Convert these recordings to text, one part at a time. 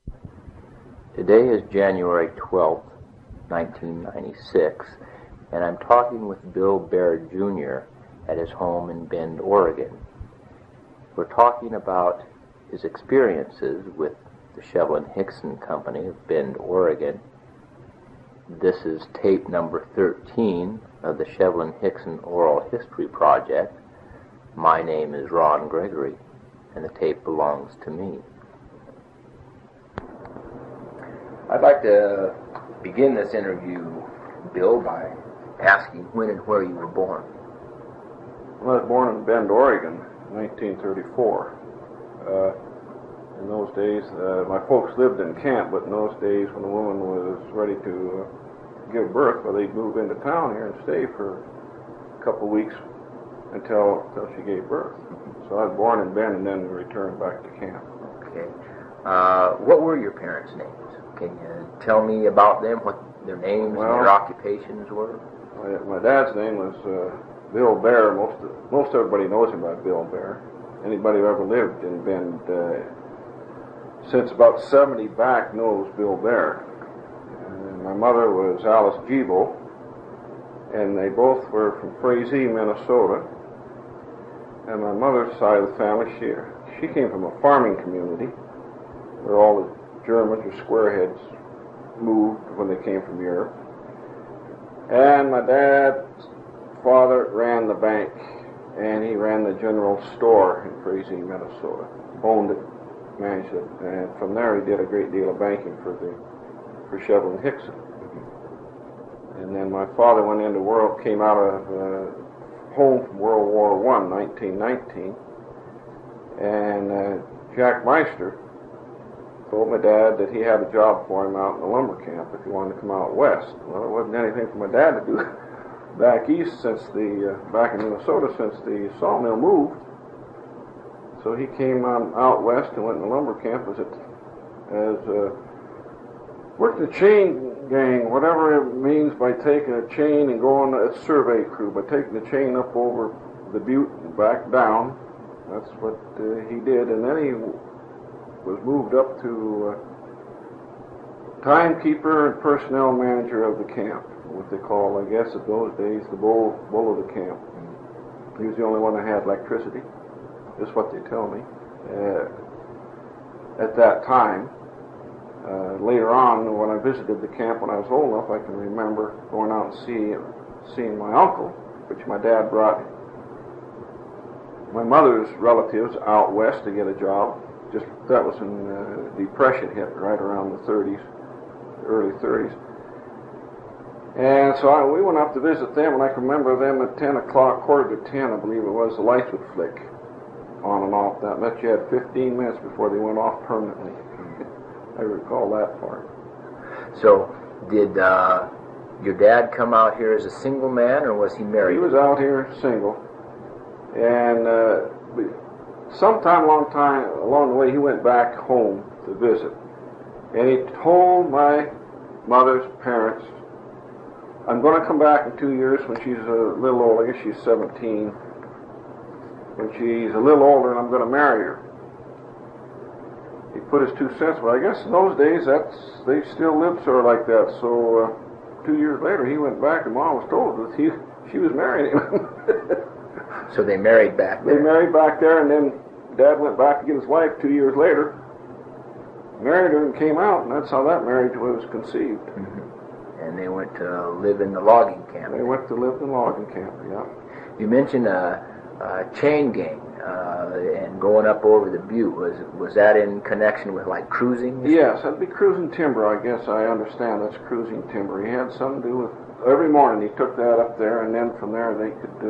Today is January 12th, 1996, and I'm talking with Bill Baer, Jr. at his home in Bend, Oregon. We're talking about his experiences with the Shevlin-Hixon Company of Bend, Oregon. This is tape number 13 of the Shevlin-Hixon Oral History Project. My name is Ron Gregory, and the tape belongs to me. I'd like to begin this interview, Bill, by asking when and where you were born. Well, I was born in Bend, Oregon, 1934. In those days, my folks lived in camp, but in those days when a woman was ready to give birth, well, they'd move into town here and stay for a couple of weeks until she gave birth. So I was born in Bend and then returned back to camp. Okay. What were your parents' names? Can you tell me about them, what their names and their occupations were? My dad's name was Bill Baer. Most everybody knows him by Bill Baer. Anybody who ever lived in Bend since about 70 back knows Bill Baer. My mother was Alice Giebel, and they both were from Frazee, Minnesota. And my mother's side of the family, she came from a farming community where all the Germans or squareheads moved when they came from Europe. And my dad's father ran the bank, and he ran the general store in Frazee, Minnesota. Owned it, managed it, and from there he did a great deal of banking for Shevlin-Hixon. And then my father came out of home from World War I, 1919, and Jack Meister told my dad that he had a job for him out in the lumber camp if he wanted to come out west. Well, it wasn't anything for my dad to do back east back in Minnesota since the sawmill moved. So he came out west and went in the lumber camp worked the chain gang, whatever it means by taking a chain and going a survey crew, by taking the chain up over the butte and back down. That's what he did, and then he was moved up to timekeeper and personnel manager of the camp, what they call, I guess, at those days, the bull of the camp. He was the only one that had electricity, is what they tell me, at that time. Later on, when I visited the camp when I was old enough, I can remember going out and seeing my uncle, which my dad brought my mother's relatives out west to get a job. That was when Depression hit, right around the 30s, early 30s. And so we went up to visit them, and I can remember them at 10 o'clock, quarter to 10, I believe it was, the lights would flick on and off. That meant you had 15 minutes before they went off permanently. I recall that part. So, did your dad come out here as a single man, or was he married? He was out here single, and sometime along the way, he went back home to visit, and he told my mother's parents, "I'm going to come back in 2 years when she's a little older. I guess she's 17. When she's a little older, and I'm going to marry her." He put his 2 cents, but I guess in those days they still lived sort of like that. So 2 years later, he went back, and Mom was told that she was marrying him. So they married back there. They married back there, and then Dad went back to get his wife 2 years later, married her, and came out, and that's how that marriage was conceived. Mm-hmm. And they went to live in the logging camp. They went to live in the logging camp, yeah. You mentioned a chain gang and going up over the butte. Was that in connection with cruising? Yes, that'd be cruising timber, I guess. I understand that's cruising timber. He had something to do with, every morning he took that up there, and then from there they could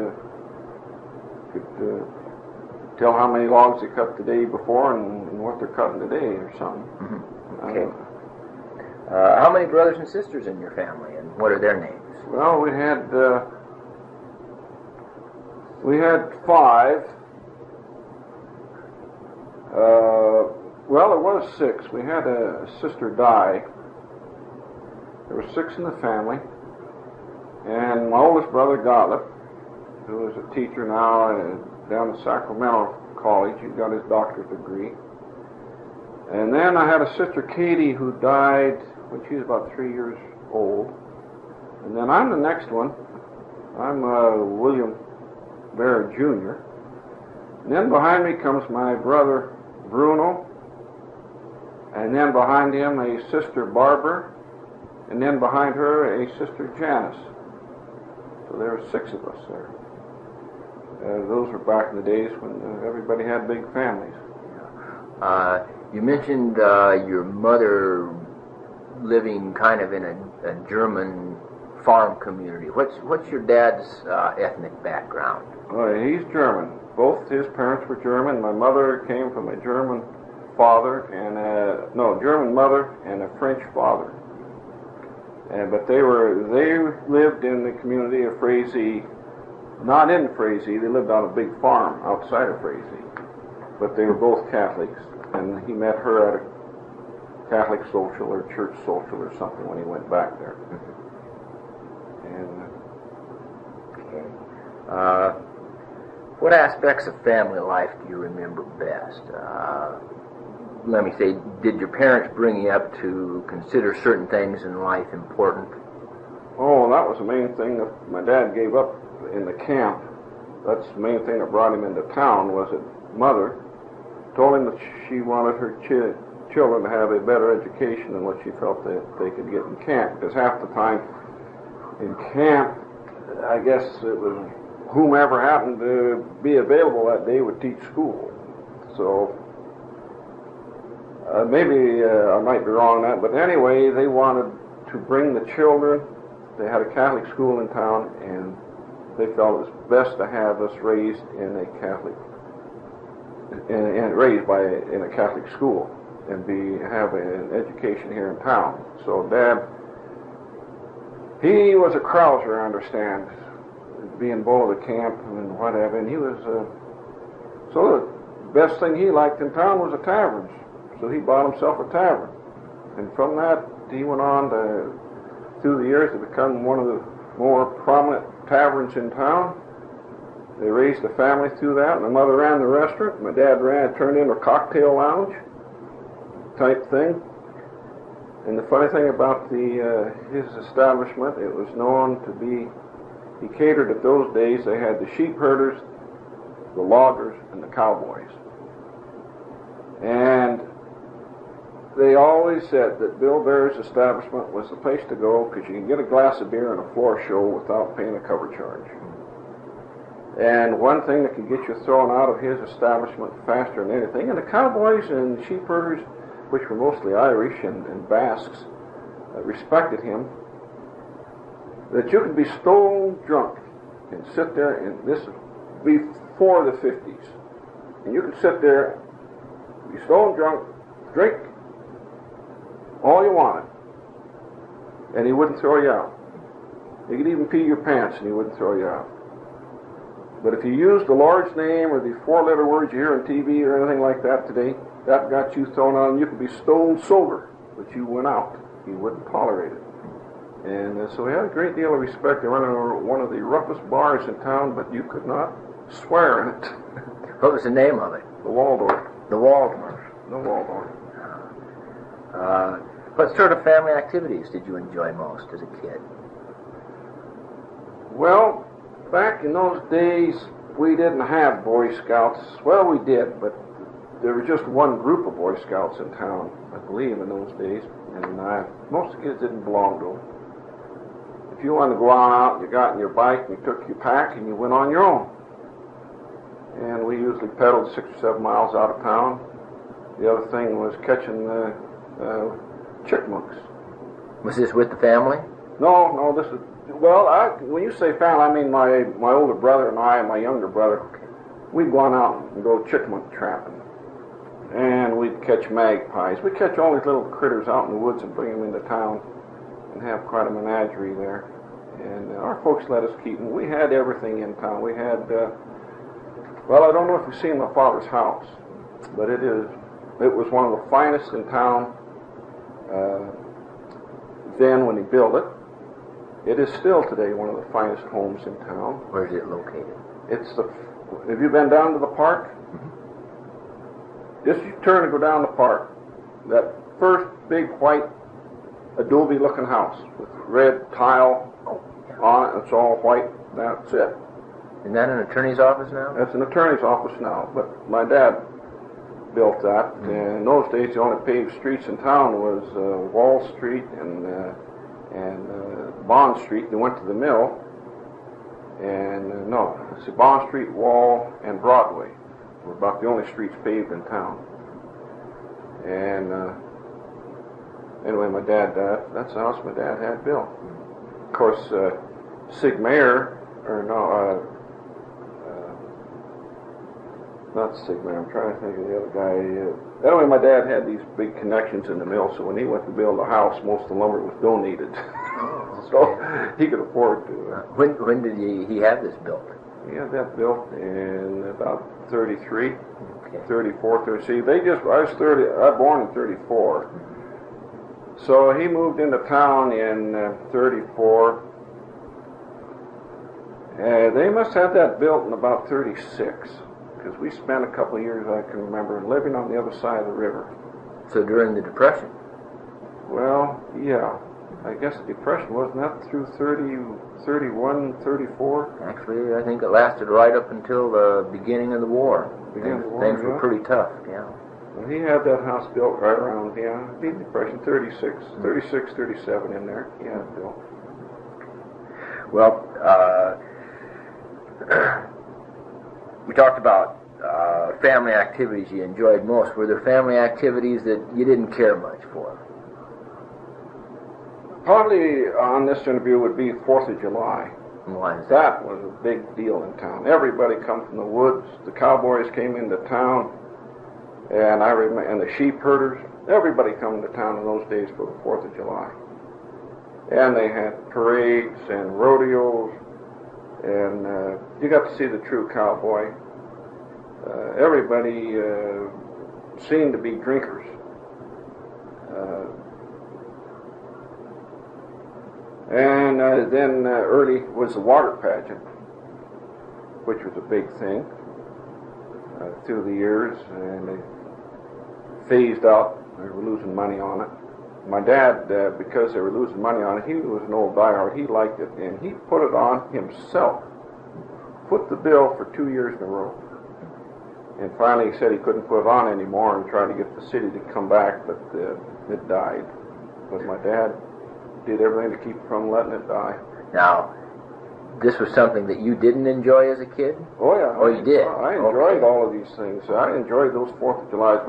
tell how many logs they cut the day before and what they're cutting today or something. Mm-hmm. Okay. How many brothers and sisters in your family, and what are their names? Well, we had 5. Well, it was 6. We had a sister die. There were 6 in the family, and my oldest brother, Gottlieb, who is a teacher now down at Sacramento College. He got his doctorate degree. And then I had a sister, Katie, who died when she was about 3 years old. And then I'm the next one. I'm William Baer Jr. And then behind me comes my brother, Bruno. And then behind him, a sister, Barbara. And then behind her, a sister, Janice. So there were 6 of us there. Those were back in the days when everybody had big families. You mentioned your mother living kind of in a German farm community. What's your dad's ethnic background? He's German. Both his parents were German. My mother came from a German father and German mother and a French father. But they lived in the community of Frazee, not in Frazee. They lived on a big farm outside of Frazee. But they were both Catholics, and he met her at a Catholic social or church social or something when he went back there. What aspects of family life do you remember best? Let me say, did your parents bring you up to consider certain things in life important? Oh, that was the main thing that my dad gave up in the camp. That's the main thing that brought him into town, was that Mother told him that she wanted her children to have a better education than what she felt that they could get in camp. Because half the time in camp, I guess it was whomever happened to be available that day would teach school. So maybe I might be wrong on that, but anyway, they wanted to bring the children. They had a Catholic school in town, and they felt it was best to have us raised in a Catholic, in a Catholic school, and have an education here in town. So Dad, he was a crouser, I understand, being bull of the camp and whatever, and he was so the best thing he liked in town was the taverns. So he bought himself a tavern, and from that he went on through the years to become one of the more prominent taverns in town. They raised a family through that. My mother ran the restaurant. My dad turned into a cocktail lounge type thing. And the funny thing about his establishment, it was known to be, he catered at those days, they had the sheep herders, the loggers, and the cowboys. And they always said that Bill Baer's establishment was the place to go because you can get a glass of beer and a floor show without paying a cover charge. And one thing that could get you thrown out of his establishment faster than anything, and the cowboys and sheep herders, which were mostly Irish and Basques, respected him, that you could be stone drunk and sit there, and this is before the 50s, and you could sit there, be stone drunk, drink all you wanted, and he wouldn't throw you out. You could even pee your pants and he wouldn't throw you out. But if you used the Lord's name or the 4-letter words you hear on TV or anything like that today, that got you thrown out, and you could be stone sober, but you went out. He wouldn't tolerate it. And so he had a great deal of respect. They ran one of the roughest bars in town, but you could not swear in it. What was the name of it? The Waldorf. The Waldorf. The Waldorf. What sort of family activities did you enjoy most as a kid? Well, back in those days, we didn't have Boy Scouts. Well, we did, but there was just one group of Boy Scouts in town, I believe, in those days. And most of the kids didn't belong to them. If you wanted to go on out, you got on your bike and you took your pack and you went on your own. And we usually pedaled 6 or 7 miles out of town. The other thing was catching chipmunks. Was this with the family? No, this is, well, when you say family, I mean my older brother and I and my younger brother. We'd go on out and go chipmunk trapping. And we'd catch magpies. We'd catch all these little critters out in the woods and bring them into town and have quite a menagerie there. And our folks let us keep them. We had everything in town. We had, well, I don't know if you've seen my father's house, but it was one of the finest in town then when he built it. It is still today one of the finest homes in town. Where is it located? Have you been down to the park? Mm-hmm. Just you turn and go down the park. that first big white adobe-looking house with red tile on it. It's all white. That's it. Isn't that an attorney's office now? That's an attorney's office now, but my dad built that. Mm-hmm. And in those days, the only paved streets in town was Wall Street and Bond Street. They went to the mill. And no, it's Bond Street, Wall, and Broadway were about the only streets paved in town. And anyway, my dad, that's the house my dad had built. Of course, Baer, not Baer, I'm trying to think of the other guy. Anyway, my dad had these big connections in the mill, so when he went to build a house, most of the lumber was donated. So he could afford to. When did he have this built? He had that built in about 33, okay. 34, 30. See, I was 30, I was born in 34. So he moved into town in 34. They must have that built in about 36, because we spent a couple of years, I can remember, living on the other side of the river. So during the Depression? Well, yeah. I guess the Depression, wasn't that through 30, 31, 34? Actually, I think it lasted right up until the beginning of the war. Things were pretty tough, yeah. Well, he had that house built right around, the Depression, 36, 37 in there. He had it built. Well, we talked about family activities you enjoyed most. Were there family activities that you didn't care much for? Probably on this interview would be 4th of July. Why is that? That was a big deal in town. Everybody come from the woods. The cowboys came into town, and and the sheep herders. Everybody come to town in those days for the 4th of July. And they had parades and rodeos, and you got to see the true cowboy. Everybody seemed to be drinkers. And then early was the water pageant, which was a big thing through the years, and they phased out. They were losing money on it. My dad, because they were losing money on it, he was an old diehard. He liked it, and he put it on himself. Put the bill for 2 years in a row. And finally he said he couldn't put it on anymore and tried to get the city to come back, but it died. But my dad did everything to keep from letting it die. Now, this was something that you didn't enjoy as a kid? Oh, yeah. Oh, you did? I enjoyed all of these things. I enjoyed those 4th of Julys.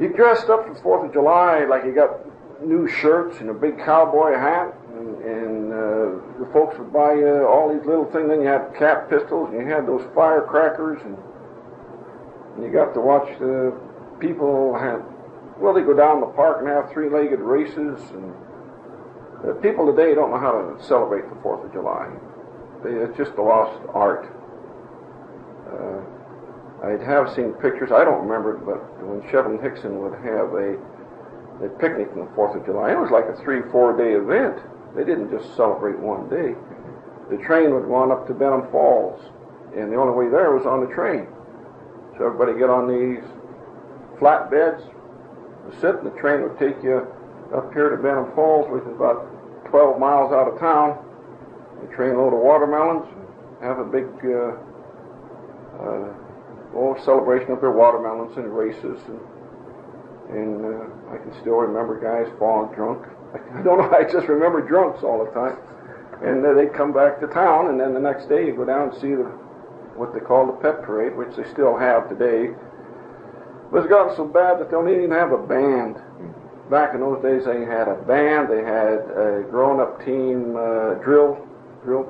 You dressed up for 4th of July like you got new shirts and a big cowboy hat, and the folks would buy you all these little things. Then you had cap pistols, and you had those firecrackers, and you got to watch the people they go down the park and have three-legged races, and people today don't know how to celebrate the 4th of July. It's just a lost art. I have seen pictures, I don't remember it, but when Shevlin-Hixon would have a picnic on the 4th of July, it was like a 3-4 day event. They didn't just celebrate one day. The train would go on up to Benham Falls, and the only way there was on the train. So everybody get on these flatbeds, sit, and the train would take you up here to Benham Falls, which is about 12 miles out of town. The train load of watermelons, have a big celebration of their watermelons and races, and I can still remember guys falling drunk. I don't know, I just remember drunks all the time. And they'd come back to town, and then the next day you go down and see what they call the pet parade, which they still have today. But it's gotten so bad that they don't even have a band. Back in those days they had a band, they had a grown-up team drill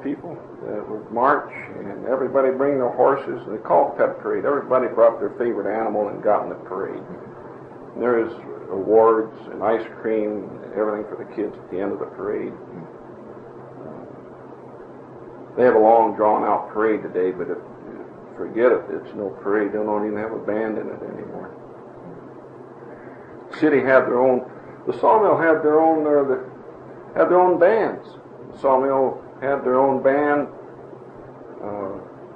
people that would march, and everybody bring their horses, and they called it pet parade. Everybody brought their favorite animal and got in the parade. And there is awards and ice cream and everything for the kids at the end of the parade. They have a long drawn-out parade today, but forget it, it's no parade. They don't even have a band in it anymore. The city had their own, the sawmill had their own, had their own bands. The sawmill had their own band,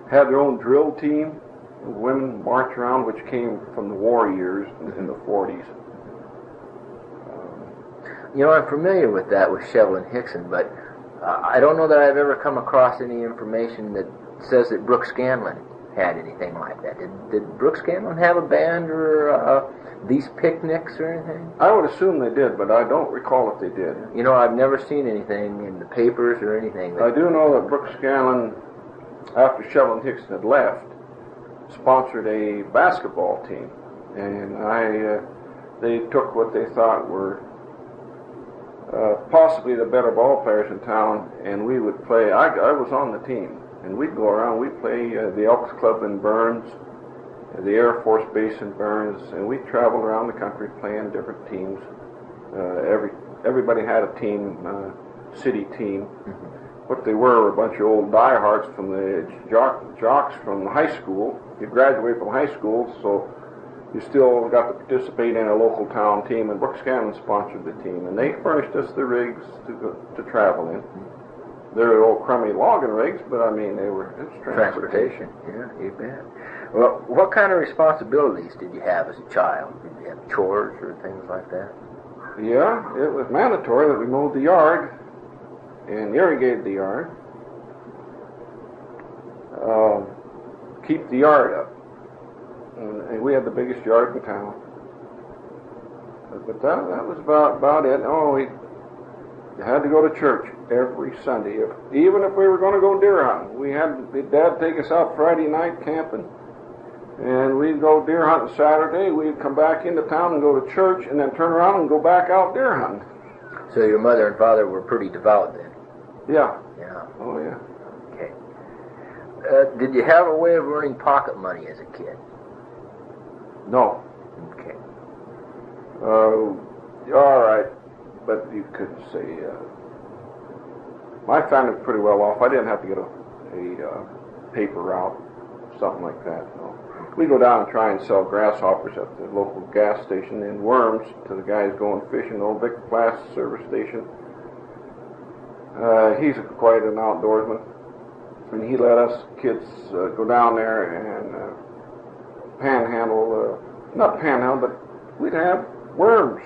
had their own drill team. women march around, which came from the war years in the 40s. You know, I'm familiar with that with Shevlin-Hixon, but I don't know that I've ever come across any information that says that Brooks Scanlon had anything like that. Did Brooks Scanlon have a band or these picnics or anything? I would assume they did, but I don't recall if they did. You know, I've never seen anything in the papers or anything. I do know that Brooks Scanlon, after Shevlin-Hixon had left, sponsored a basketball team, and they took what they thought were possibly the better ball players in town, and we would play. I was on the team, and we'd go around. We'd play the Elks Club in Burns, the Air Force Base in Burns, and we traveled around the country playing different teams. Everybody had a team, city team. What they were a bunch of old diehards from the jocks from high school. You graduate from high school, so you still got to participate in a local town team, and Brooks Scanlon sponsored the team, and they furnished us the rigs to travel in. They're old crummy logging rigs, but I mean, it was transportation. Yeah, you bet. Well, what kind of responsibilities did you have as a child? Did you have chores or things like that? Yeah, it was mandatory that we mowed the yard and irrigated the yard. Keep the yard up. And we had the biggest yard in town. But that was about it. Oh, we had to go to church every Sunday. Even if we were going to go deer hunting, Dad take us out Friday night camping, and we'd go deer hunting Saturday. We'd come back into town and go to church, and then turn around and go back out deer hunting. So your mother and father were pretty devout then? Yeah. Yeah. Oh, yeah. Okay. Did you have a way of earning pocket money as a kid? No. Okay. All right, but you couldn't say. My family was pretty well off. I didn't have to get a paper route, something like that. No. We go down and try and sell grasshoppers at the local gas station in Worms to the guys going fishing, the old Vic Flash service station. He's quite an outdoorsman, and he let us kids go down there and panhandle, not panhandle, but we'd have worms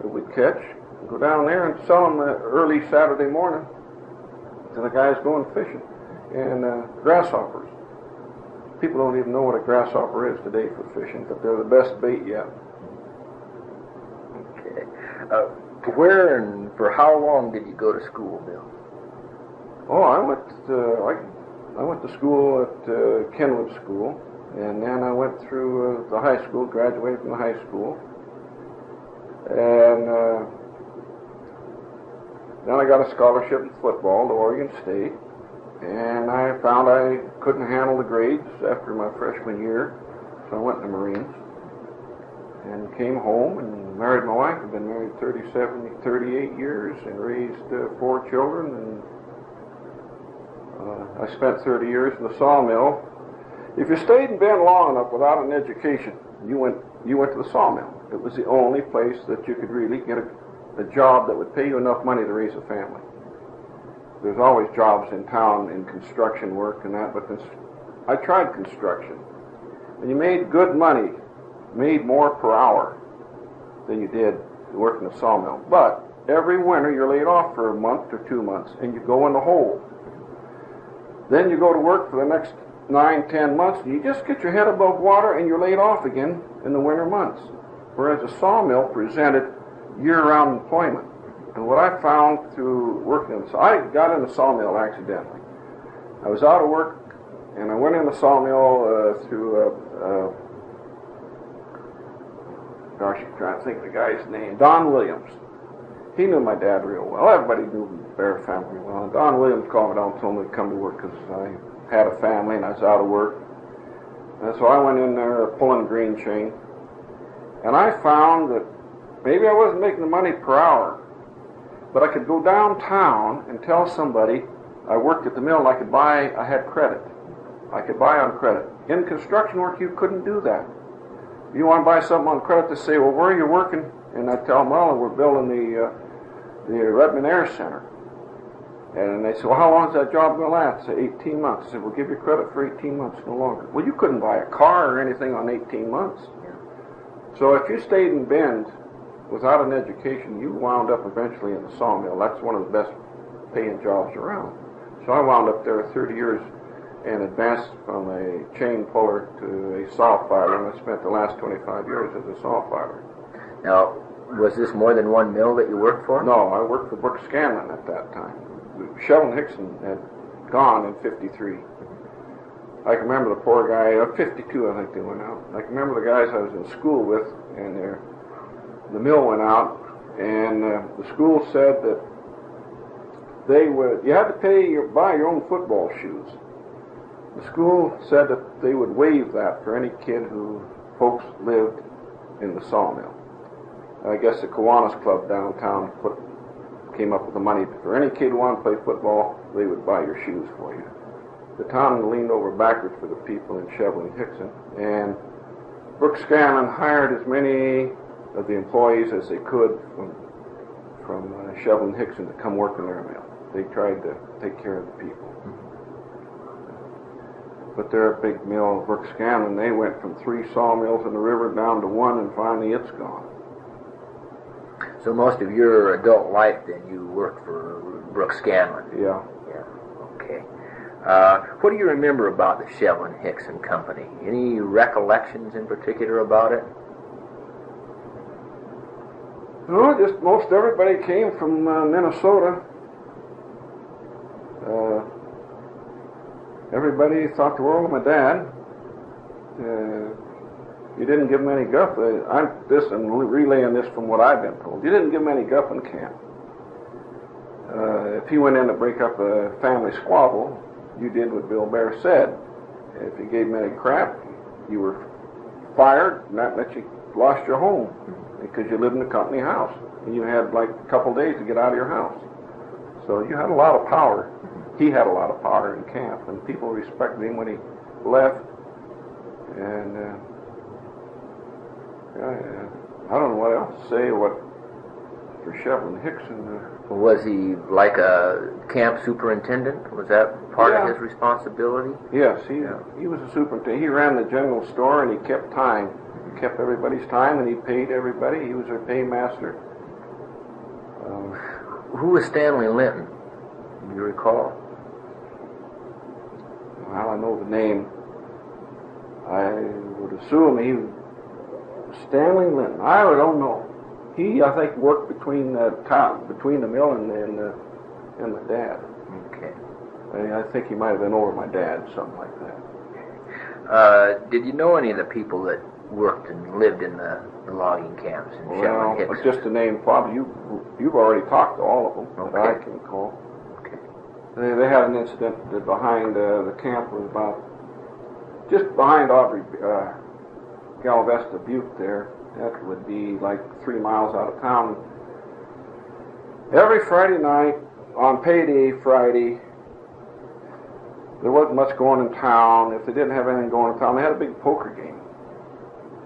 that we'd catch, go down there and sell them early Saturday morning to the guys going fishing, and grasshoppers. People don't even know what a grasshopper is today for fishing, but they're the best bait yet. Okay. Where and for how long did you go to school, Bill? Oh, I went to school at Kenwood School, and then I went through the high school, graduated from the high school, and then I got a scholarship in football to Oregon State, and I found I couldn't handle the grades after my freshman year, so I went to the Marines, and came home and married my wife. I've been married 38 years and raised 4 children, and I spent 30 years in the sawmill. If you stayed in Bend long enough without an education, you went to the sawmill. It was the only place that you could really get a job that would pay you enough money to raise a family. There's always jobs in town in construction work and that, but I tried construction. And you made good money, made more per hour than you did working the sawmill. But every winter you're laid off for a month or 2 months, and you go in the hole. Then you go to work for the next 9-10 months, and you just get your head above water, and you're laid off again in the winter months. Whereas a sawmill presented year-round employment. And what I found through working in I got in the sawmill accidentally. I was out of work, and I went in the sawmill through I'm trying to think of the guy's name, Don Williams. He knew my dad real well. Everybody knew the Baer family well. And Don Williams called me down and told me to come to work because I had a family and I was out of work. And so I went in there pulling green chain. And I found that maybe I wasn't making the money per hour, but I could go downtown and tell somebody I worked at the mill and I had credit. I could buy on credit. In construction work, you couldn't do that. You want to buy something on credit, to say, well, where are you working? And I tell them, well, we're building the Redmond Air Center. And they said, well, how long is that job going to last? I said, 18 months. I said, we'll give you credit for 18 months, no longer. Well, you couldn't buy a car or anything on 18 months. Yeah. So if you stayed in Bend without an education, you wound up eventually in the sawmill. That's one of the best paying jobs around. So I wound up there 30 years and advanced from a chain puller to a saw filer, and I spent the last 25 years as a saw filer. Now, was this more than one mill that you worked for? No, I worked for Brooks Scanlon at that time. Shevlin-Hixon had gone in 53. I can remember the poor guy, 52 I think they went out. I can remember the guys I was in school with, and the mill went out, and the school said that you had to buy your own football shoes. The school said that they would waive that for any kid who folks lived in the sawmill. I guess the Kiwanis Club downtown came up with the money. For any kid who wanted to play football, they would buy your shoes for you. The town leaned over backwards for the people in Shevlin-Hixon, and Brooks Scanlon hired as many of the employees as they could from Shevlin-Hixon to come work in their mill. They tried to take care of the people. But their big mill, Brooks Scanlon, they went from 3 sawmills in the river down to 1, and finally it's gone. So most of your adult life, then, you worked for Brooks Scanlon. Yeah. Yeah. Okay. What do you remember about the Shevlin-Hixon company? Any recollections in particular about it? No, just most everybody came from Minnesota. Everybody thought the world of my dad. You didn't give him any guff. I'm relaying this from what I've been told. You didn't give him any guff in camp. If he went in to break up a family squabble, you did what Bill Baer said. If you gave him any crap, you were fired, and that meant you lost your home because you lived in a company house. And you had like a couple days to get out of your house. So you had a lot of power. He had a lot of power in camp, and people respected him when he left. And I don't know what else to say. For Shevlin-Hixon. Was he like a camp superintendent? Was that part of his responsibility? Yes, he was a superintendent. He ran the general store, and he kept time. He kept everybody's time, and he paid everybody. He was their paymaster. Who was Stanley Linton? Do you recall? Well, I know the name. I would assume he was Stanley Linton. I don't know. He, I think, worked between the mill and my dad. Okay. I think he might have been over my dad, something like that. Did you know any of the people that worked and lived in the logging camps in Shevlin-Hixon? Well, just to name Bob, you've already talked to all of them that I can recall. Okay. They had an incident that behind the camp was about just behind Aubrey Galvesta Butte there. That would be like 3 miles out of town. Every Friday night, on payday Friday, there wasn't much going in town. If they didn't have anything going in town, they had a big poker game.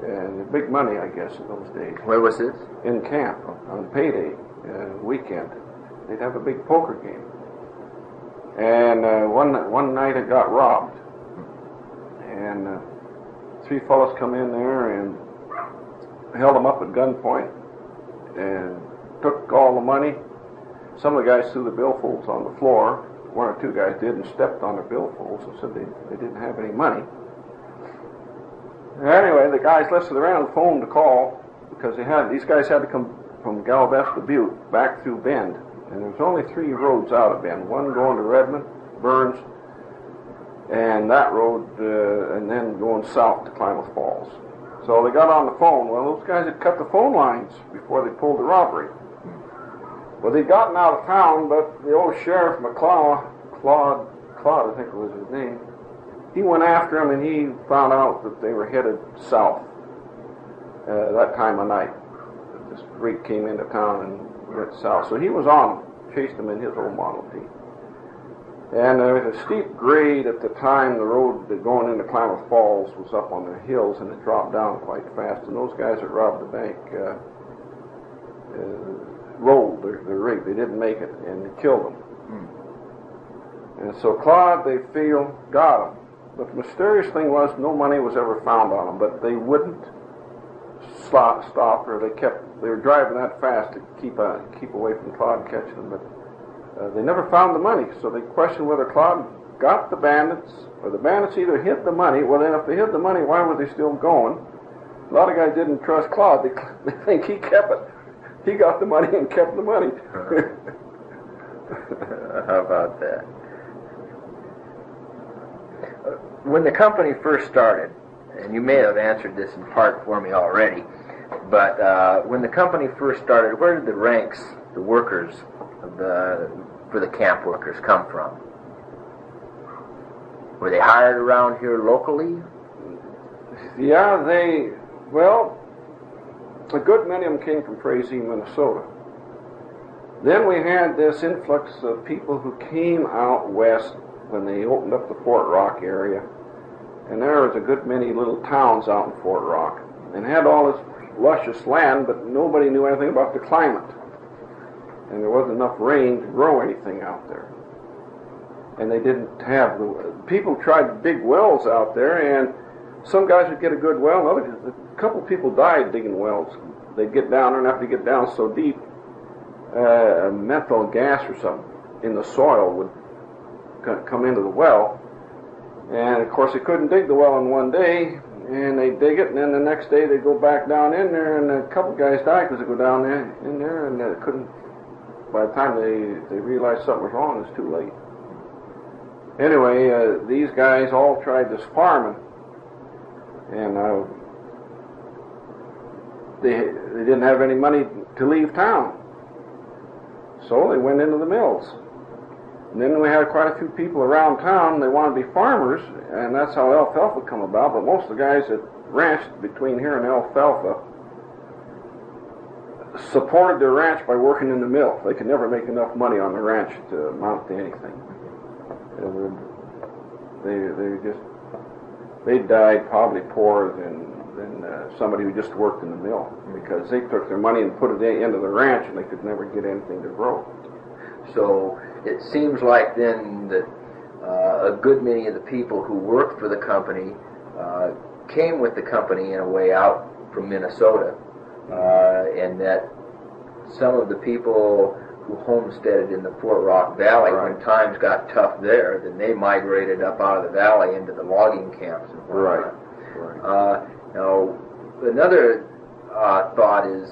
And big money, I guess, in those days. Where was this? In camp, on payday, weekend. They'd have a big poker game. And one night it got robbed. And 3 fellas come in there and held them up at gunpoint and took all the money. Some of the guys threw the billfolds on the floor. 1 or 2 guys did and stepped on their billfolds and said they didn't have any money. Anyway, the guys listed around phoned to call because these guys had to come from Galvesta Butte back through Bend. And there was only 3 roads out of Bend. One going to Redmond, Burns, and that road, and then going south to Klamath Falls. So they got on the phone. Well, those guys had cut the phone lines before they pulled the robbery. Well, they'd gotten out of town, but the old sheriff, Claude, I think was his name, he went after them, and he found out that they were headed south that time of night. This rig came into town and went south. So he was on them, chased them in his old Model T. And there was a steep grade at the time. The road going into Klamath Falls was up on the hills, and it dropped down quite fast. And those guys that robbed the bank rolled their rig. They didn't make it, and they killed them. And so Claude, they feel, got them. But the mysterious thing was no money was ever found on them, but they wouldn't stop, or they were driving that fast to keep away from Claude catching them, but they never found the money. So they questioned whether Claude got the bandits, or the bandits either hid the money. Well, then if they hid the money, why were they still going? A lot of guys didn't trust Claude. They think he kept it. He got the money and kept the money. How about that? When the company first started, and you may have answered this in part for me already, but when the company first started, where did the ranks, the workers, for the camp workers come from? Were they hired around here locally? Yeah, a good many of them came from Frazee, Minnesota. Then we had this influx of people who came out west when they opened up the Fort Rock area. And there was a good many little towns out in Fort Rock. And had all this luscious land, but nobody knew anything about the climate. And there wasn't enough rain to grow anything out there. And they didn't have people tried to dig wells out there, and some guys would get a good well, and a couple of people died digging wells. They'd get down there, and after they get down so deep, menthol gas or something in the soil would come into the well. And of course they couldn't dig the well in one day, and they'd dig it, and then the next day they'd go back down in there, and a couple of guys died because they go down in there, and they couldn't. By the time they realized something was wrong, it was too late. Anyway, these guys all tried this farming, and they didn't have any money to leave town, so they went into the mills. And then we had quite a few people around town. They wanted to be farmers, and that's how alfalfa come about. But most of the guys that ranched between here and alfalfa supported their ranch by working in the mill. They could never make enough money on the ranch to amount to anything. They died probably poorer than somebody who just worked in the mill, because they took their money and put it into the ranch, and they could never get anything to grow. So it seems like then that a good many of the people who worked for the company came with the company in a way out from Minnesota, and that some of the people who homesteaded in the Fort Rock Valley, right, when times got tough there, then they migrated up out of the valley into the logging camps and whatnot. Right. Now, another thought is,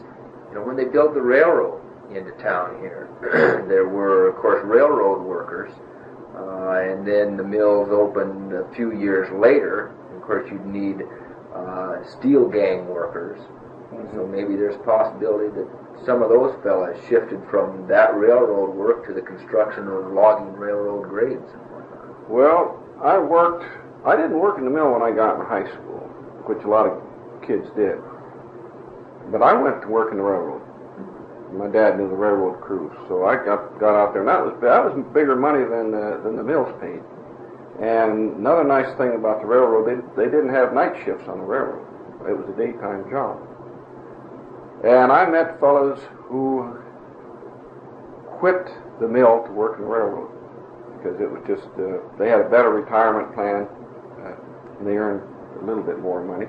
when they built the railroad into town here, there were, of course, railroad workers, and then the mills opened a few years later. Of course, you'd need steel gang workers. Mm-hmm. So maybe there's a possibility that some of those fellas shifted from that railroad work to the construction of logging railroad grades and whatnot. Well, I didn't work in the mill when I got in high school, which a lot of kids did. But I went to work in the railroad. My dad knew the railroad crews, so I got out there, and that was bigger money than the mills paid. And another nice thing about the railroad, they didn't have night shifts on the railroad. It was a daytime job. And I met fellows who quit the mill to work in the railroad because it was just, they had a better retirement plan, and they earned a little bit more money.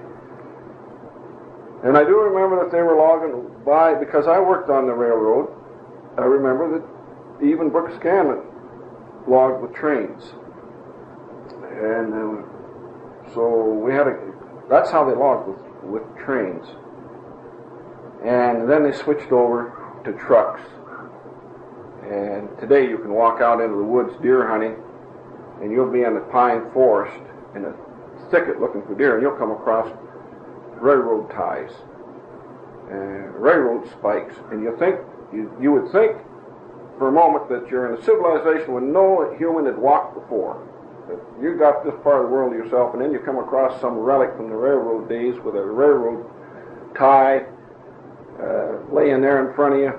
And I do remember that they were logging by, because I worked on the railroad, I remember that even Brooks Scanlon logged with trains. And so that's how they logged with trains. And then they switched over to trucks. And today you can walk out into the woods deer hunting, and you'll be in the pine forest in a thicket looking for deer, and you'll come across railroad ties and railroad spikes, and you would think for a moment that you're in a civilization where no human had walked before. That you got this part of the world to yourself, and then you come across some relic from the railroad days with a railroad tie laying there in front of you,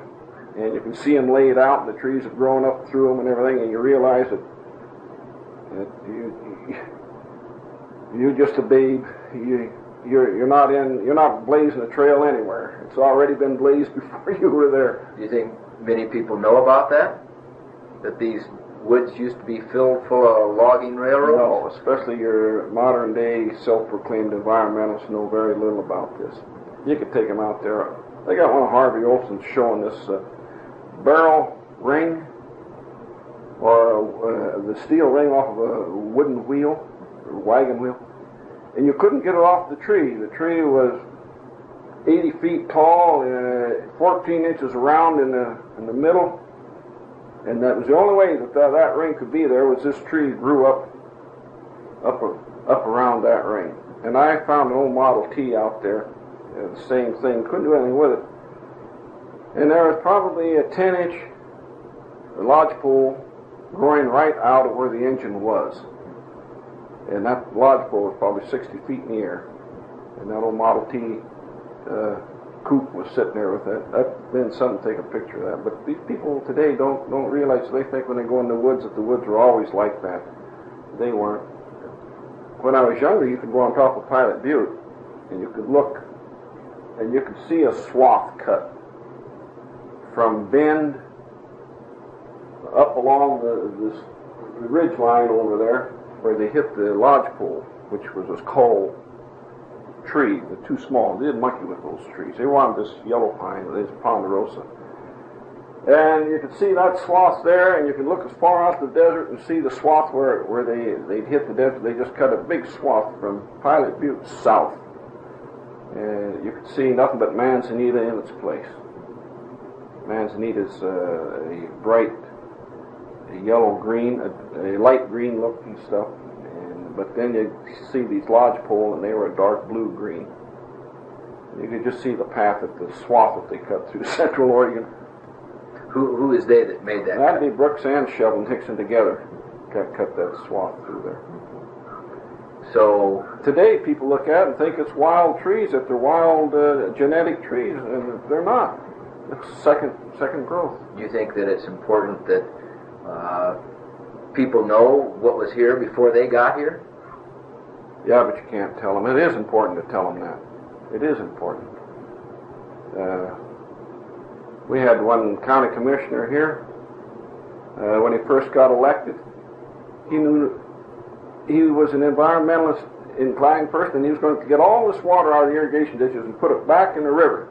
and you can see them laid out, and the trees have grown up through them and everything, and you realize that you're just a babe. You're not blazing a trail anywhere. It's already been blazed before you were there. Do you think many people know about that? That these woods used to be filled full of logging railroads? No, especially your modern-day self-proclaimed environmentalists know very little about this. You could take them out there. They got one of Harvey Olson's showing this barrel ring, or the steel ring off of a wooden wheel, or wagon wheel, and you couldn't get it off the tree. The tree was 80 feet tall, 14 inches around in the middle, and that was the only way that ring could be there, was this tree grew up around that ring. And I found an old Model T out there, the same thing, couldn't do anything with it. And there was probably a 10-inch lodgepole growing right out of where the engine was. And that lodgepole was probably 60 feet in the air. And that old Model T coupe was sitting there with that. That'd been something to take a picture of that. But these people today don't realize, they think when they go in the woods that the woods are always like that. They weren't. When I was younger, you could go on top of Pilot Butte and you could look and you could see a swath cut from Bend up along this ridge line over there where they hit the lodgepole, which was a coal tree, the too small. They didn't monkey with those trees. They wanted this yellow pine, this ponderosa. And you could see that swath there, and you could look as far out the desert and see the swath where they'd hit the desert. They just cut a big swath from Pilot Butte south. And you could see nothing but manzanita in its place. Manzanita's a bright yellow-green, a light green looking stuff. But then you see these lodgepole, and they were a dark blue-green. You could just see the path of the swath that they cut through Central Oregon. Who is they that made that? That'd be Brooks and Shevlin-Hixon together. Cut that swath through there. So today, people look at it and think it's wild trees, that they're wild genetic trees, and they're not. It's second growth. Do you think that it's important that people know what was here before they got here? Yeah, but you can't tell them. It is important to tell them that. It is important. We had one county commissioner here. When he first got elected, he knew he was an environmentalist inclined person, and he was going to get all this water out of the irrigation ditches and put it back in the river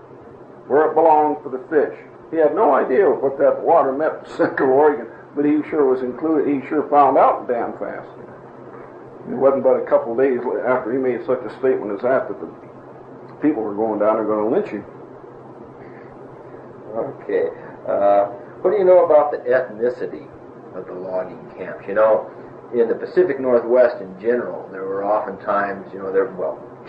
where it belonged for the fish. He had no idea what that water meant to Central Oregon, but he sure was included. He sure found out damn fast. It wasn't but a couple of days after he made such a statement as that the people were going down there going to lynch him. Okay. What do you know about the ethnicity of the logging camps? You know, in the Pacific Northwest in general, there were oftentimes,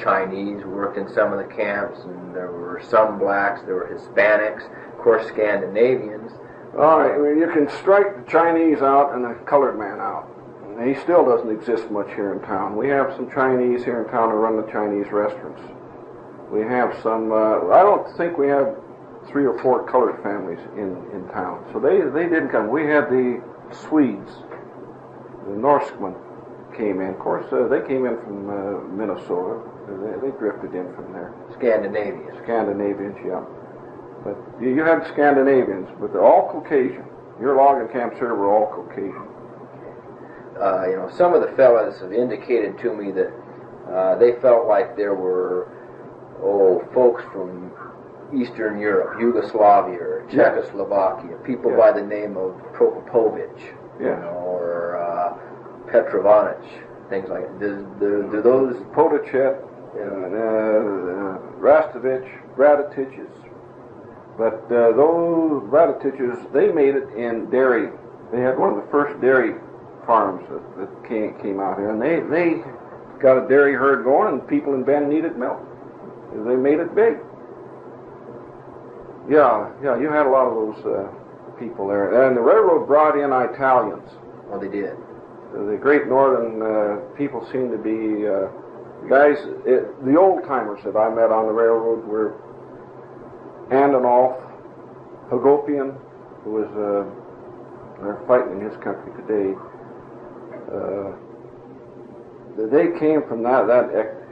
Chinese worked in some of the camps, and there were some blacks, there were Hispanics, of course Scandinavians. All right, well, you can strike the Chinese out and the colored man out. He still doesn't exist much here in town. We have some Chinese here in town who run the Chinese restaurants. We have some, I don't think we have 3 or 4 colored families in town. So they didn't come. We had the Swedes, the Norsemen came in. Of course, they came in from Minnesota. They drifted in from there. Scandinavians, yeah. But you had Scandinavians, but they're all Caucasian. Your logging camps here were all Caucasian. Some of the fellas have indicated to me that they felt like there were, folks from Eastern Europe, Yugoslavia, or Czechoslovakia, people by the name of Prokopovich, or Petrovanich, things like that. Do those... Podachet, Rastovich, Raditiches. But those Raditiches, they made it in dairy. They had one of the first dairy farms that came out here, and they got a dairy herd going, and people in Bend needed milk. They made it big. Yeah, you had a lot of those people there. And the railroad brought in Italians. Oh, they did. The Great Northern people seem to be guys. The old-timers that I met on the railroad were Andanoff, Hagopian, who was they're fighting in his country today. They came from that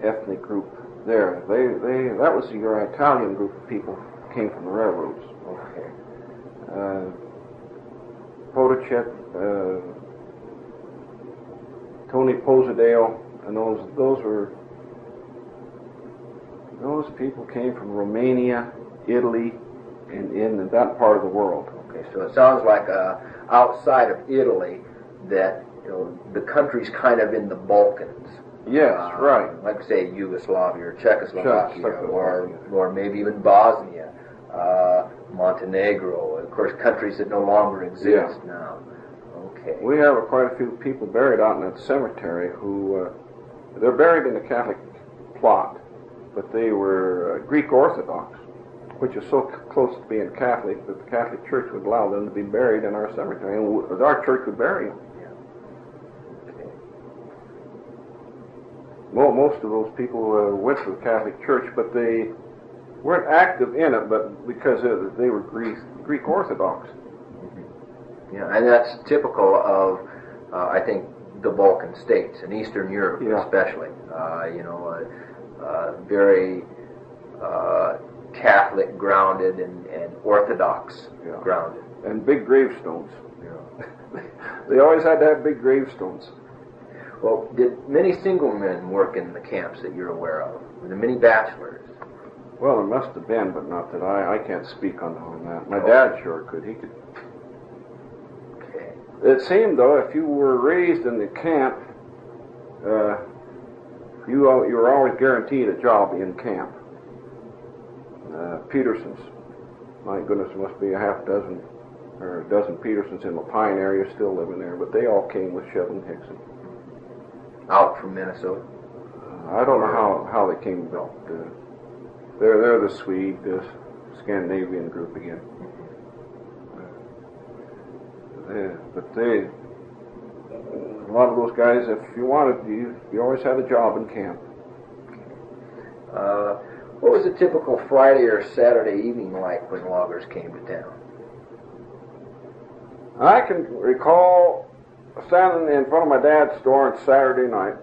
ethnic group there. That was your Italian group of people came from the railroads. Okay. Podachet, Tony Posadale, and those people came from Romania, Italy, and in that part of the world. Okay, so it sounds like outside of Italy that the country's kind of in the Balkans. Yes, right. Like say Yugoslavia or Czechoslovakia, or maybe even Bosnia, Montenegro. Of course, countries that no longer exist now. Okay. We have quite a few people buried out in that cemetery who they're buried in the Catholic plot, but they were Greek Orthodox, which is so close to being Catholic that the Catholic Church would allow them to be buried in our cemetery, and our church would bury them. Well, most of those people went to the Catholic Church, but they weren't active in it, but because they were Greek Orthodox. Mm-hmm. Yeah, and that's typical of, I think, the Balkan states and Eastern Europe, especially. Very Catholic grounded and Orthodox grounded, and big gravestones. Yeah. They always had to have big gravestones. Well, did many single men work in the camps that you're aware of? Were there many bachelors? Well, there must have been, but not that I can't speak on that. My dad sure could. He could. Okay. It seemed, though, if you were raised in the camp, you were always guaranteed a job in camp. Petersons, my goodness, there must be a half dozen or a dozen Petersons in the Pine area still living there, but they all came with Shevlin-Hixon. Out from Minnesota? I don't know how they came about. They're the Swede, the Scandinavian group again. But a lot of those guys, if you wanted, you always had a job in camp. What was a typical Friday or Saturday evening like when loggers came to town? I can recall standing in front of my dad's store on Saturday night,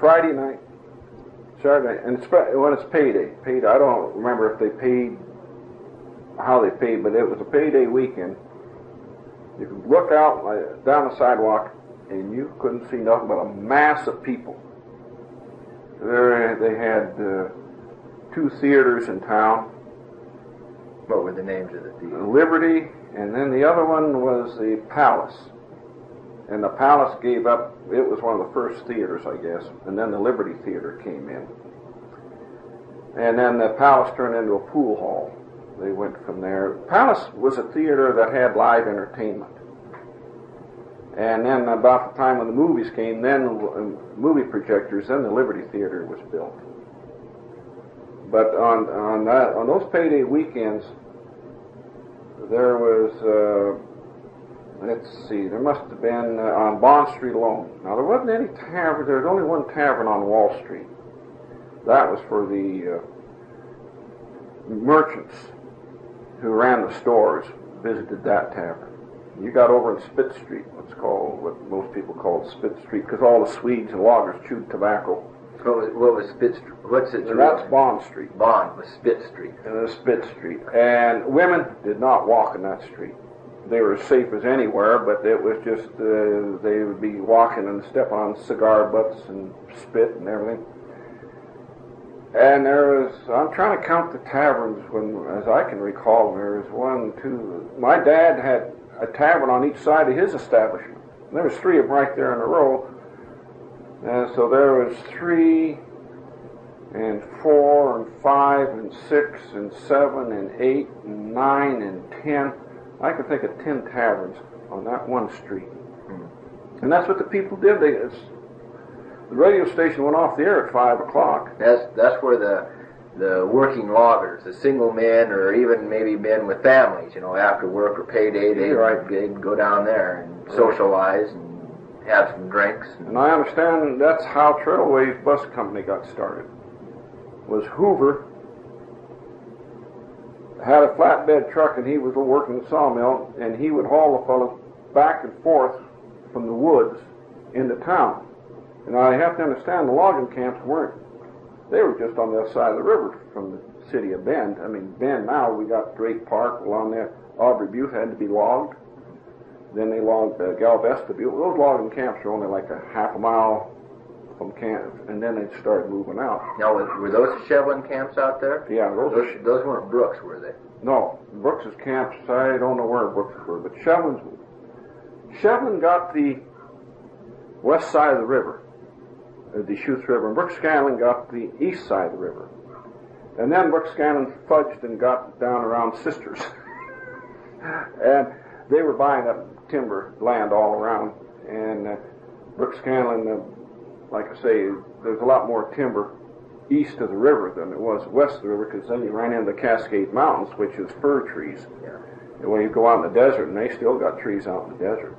Friday night, Saturday, and when it's payday. I don't remember if they paid, how they paid, but it was a payday weekend. You could look out down the sidewalk, and you couldn't see nothing but a mass of people. They had 2 theaters in town. What were the names of the theaters? Liberty, and then the other one was the Palace. And the Palace gave up, it was one of the first theaters, I guess, and then the Liberty Theater came in. And then the Palace turned into a pool hall. They went from there. Palace was a theater that had live entertainment. And then about the time when the movies came, then movie projectors, then the Liberty Theater was built. But on those payday weekends, there was, let's see, there must have been on Bond Street alone. Now, there wasn't any tavern. There was only one tavern on Wall Street. That was for the merchants who ran the stores, visited that tavern. You got over in Spit Street, what most people call Spit Street, because all the Swedes and loggers chewed tobacco. What was Spit Street? What's it? And that's Bond Street. Bond was Spit Street. And it was Spit Street. And women did not walk in that street. They were as safe as anywhere, but it was just, they would be walking and stepping on cigar butts and spit and everything. And there was, I'm trying to count the taverns as I can recall, there was 1, 2, my dad had a tavern on each side of his establishment. And there was 3 of them right there in a row. And so there was 3 and 4 and 5 and 6 and 7 and 8 and 9 and 10. I can think of 10 taverns on that one street. And that's what the people did. The radio station went off the air at 5 o'clock. That's where the working loggers, the single men, or even maybe men with families, after work or payday, they'd go down there and socialize and have some drinks. And I understand that's how Trailways Bus Company got started. Was Hoover had a flatbed truck, and he was working the sawmill, and he would haul the fellows back and forth from the woods into town. And I have to understand the logging camps they were just on the other side of the river from the city of Bend. I mean, Bend now, we got Drake Park along there. Aubrey Butte had to be logged. Then they logged Galveston. Those logging camps are only like a half a mile from camp, and then they started moving out. Now, were those Shevlin camps out there? Yeah, those weren't Brooks, were they? No, Brooks's camps, I don't know where Brooks were, but Shevlin got the west side of the river, the Deschutes River, and Brooks Scanlon got the east side of the river. And then Brooks Scanlon fudged and got down around Sisters. And they were buying up timber land all around, and Brooks Scanlon, like I say, there's a lot more timber east of the river than it was west of the river, because then you ran into the Cascade Mountains, which is fir trees. Yeah. And when you go out in the desert, and they still got trees out in the desert,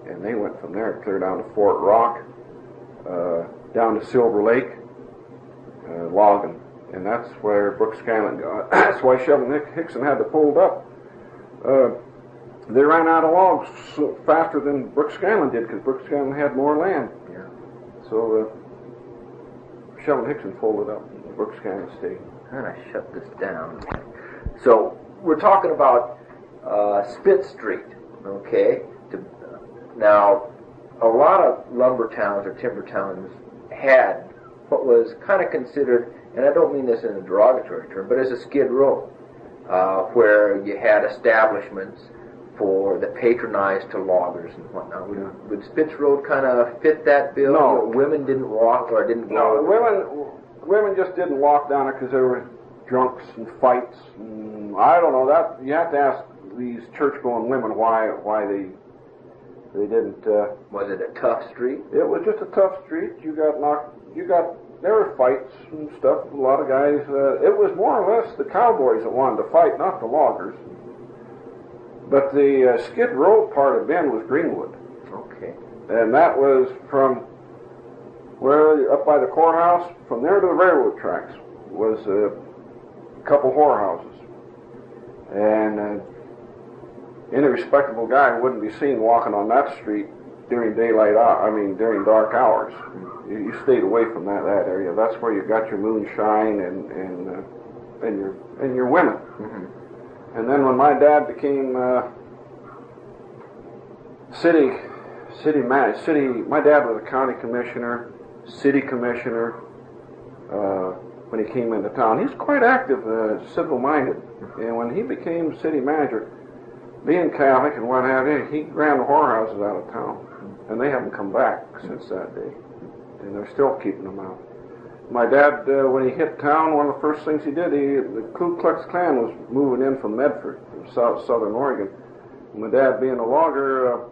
and they went from there clear down to Fort Rock, down to Silver Lake, logging, and that's where Brooks Scanlon got. That's why Shevlin-Hixon had to pull it up. They ran out of logs faster than Brooks Scanlon did, because Brooks Scanlon had more land. Yeah. So Shevlin-Hixon folded up Brooks Scanlon State. I'm going to shut this down. So we're talking about Spitz Street, okay? Now, a lot of lumber towns or timber towns had what was kind of considered, and I don't mean this in a derogatory term, but as a skid row, where you had establishments that patronized to loggers and whatnot. Would Spitz Road kind of fit that bill? No. Women didn't walk or didn't No, walk? women just didn't walk down it because there were drunks and fights. And I don't know, that you have to ask these church-going women why they didn't. Was it a tough street? It was just a tough street. There were fights and stuff. A lot of guys. It was more or less the cowboys that wanted to fight, not the loggers. But the Skid Row part of Bend was Greenwood. Okay. And that was from up by the courthouse, from there to the railroad tracks was a couple whorehouses. And any respectable guy wouldn't be seen walking on that street during during dark hours. You stayed away from that area. That's where you got your moonshine and your women. Mm-hmm. And then when my dad became my dad was a county commissioner, city commissioner, when he came into town. He's quite active, civil-minded. And when he became city manager, being Catholic and what have you, he ran the whorehouses out of town. And they haven't come back since that day. And they're still keeping them out. My dad, when he hit town, one of the first things he did, the Ku Klux Klan was moving in from Medford, from southern Oregon. And my dad, being a logger,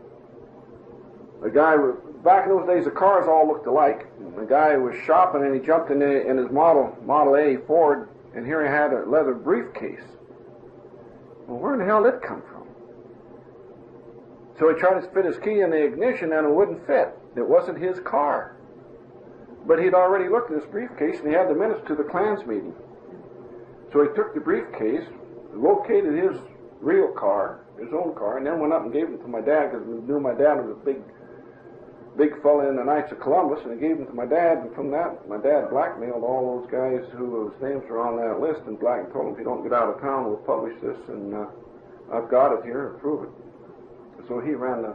a guy, back in those days, the cars all looked alike. And the guy was shopping, and he jumped in his Model A Ford, and here he had a leather briefcase. Well, where in the hell did it come from? So he tried to fit his key in the ignition, and it wouldn't fit. It wasn't his car. But he'd already looked at his briefcase, and he had the minutes to the Klan's meeting. So he took the briefcase, located his real car, his own car, and then went up and gave it to my dad, because he knew my dad was a big fella in the Knights of Columbus, and he gave them to my dad. And from that, my dad blackmailed all those guys whose names were on that list, and told them, if you don't get out of town, we'll publish this, and I've got it here, prove it. So he ran the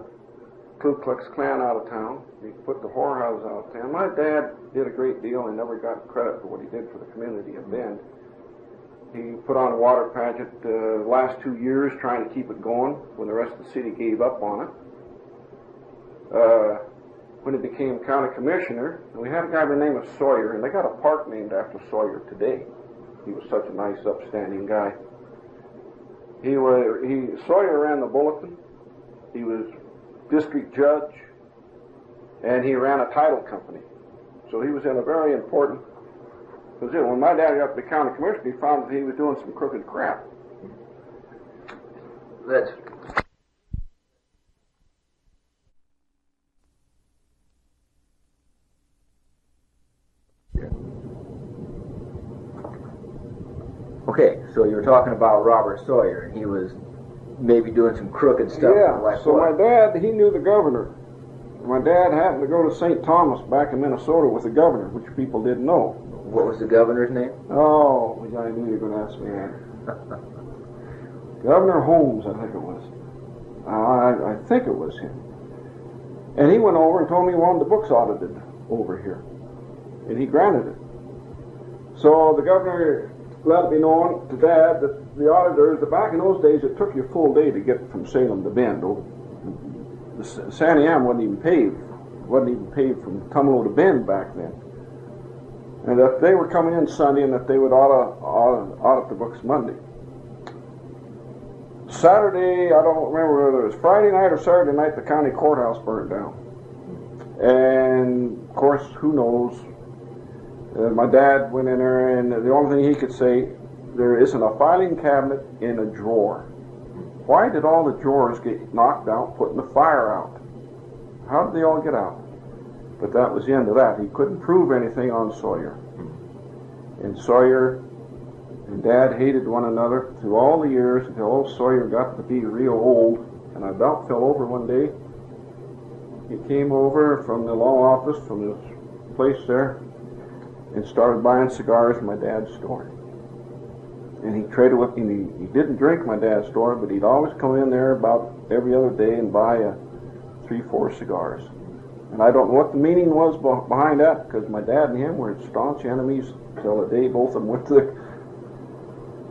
Ku Klux Klan out of town. He put the whorehouse out of town. My dad did a great deal and never got credit for what he did for the community of Bend. He put on a water pageant the last 2 years trying to keep it going when the rest of the city gave up on it. When he became county commissioner, and we had a guy by the name of Sawyer, and they got a park named after Sawyer today. He was such a nice, upstanding guy. Sawyer ran the Bulletin. He was district judge, and he ran a title company. So he was in a very important position. When my dad got to be county commissioner, he found that he was doing some crooked crap. That's okay. So you were talking about Robert Sawyer, and he was maybe doing some crooked stuff. Yeah, like so what? my dad, he knew the governor. My dad happened to go to St. Thomas back in Minnesota with the governor, which people didn't know. What was the governor's name? Oh, I knew you were going to ask me that. Governor Holmes, I think it was. I think it was him. And he went over and told me he wanted the books audited over here. And he granted it. So the governor let me know to Dad that the auditors, back in those days, it took you a full day to get from Salem to Bend. The San Am wasn't even paved from Tumalo to Bend back then. And that they were coming in Sunday and that they would audit the books Monday. Saturday, I don't remember whether it was Friday night or Saturday night, the county courthouse burned down. And, of course, who knows? My dad went in there, and the only thing he could say, there isn't a filing cabinet in a drawer. Why did all the drawers get knocked out, putting the fire out? How did they all get out? But that was the end of that. He couldn't prove anything on Sawyer. And Sawyer and Dad hated one another through all the years until old Sawyer got to be real old. And I about fell over one day. He came over from the law office, from this place there, and started buying cigars in my dad's store. And he traded with me. He didn't drink my dad's store, but he'd always come in there about every other day and buy 3-4 cigars. And I don't know what the meaning was behind that, because my dad and him were staunch enemies till the day both of them went to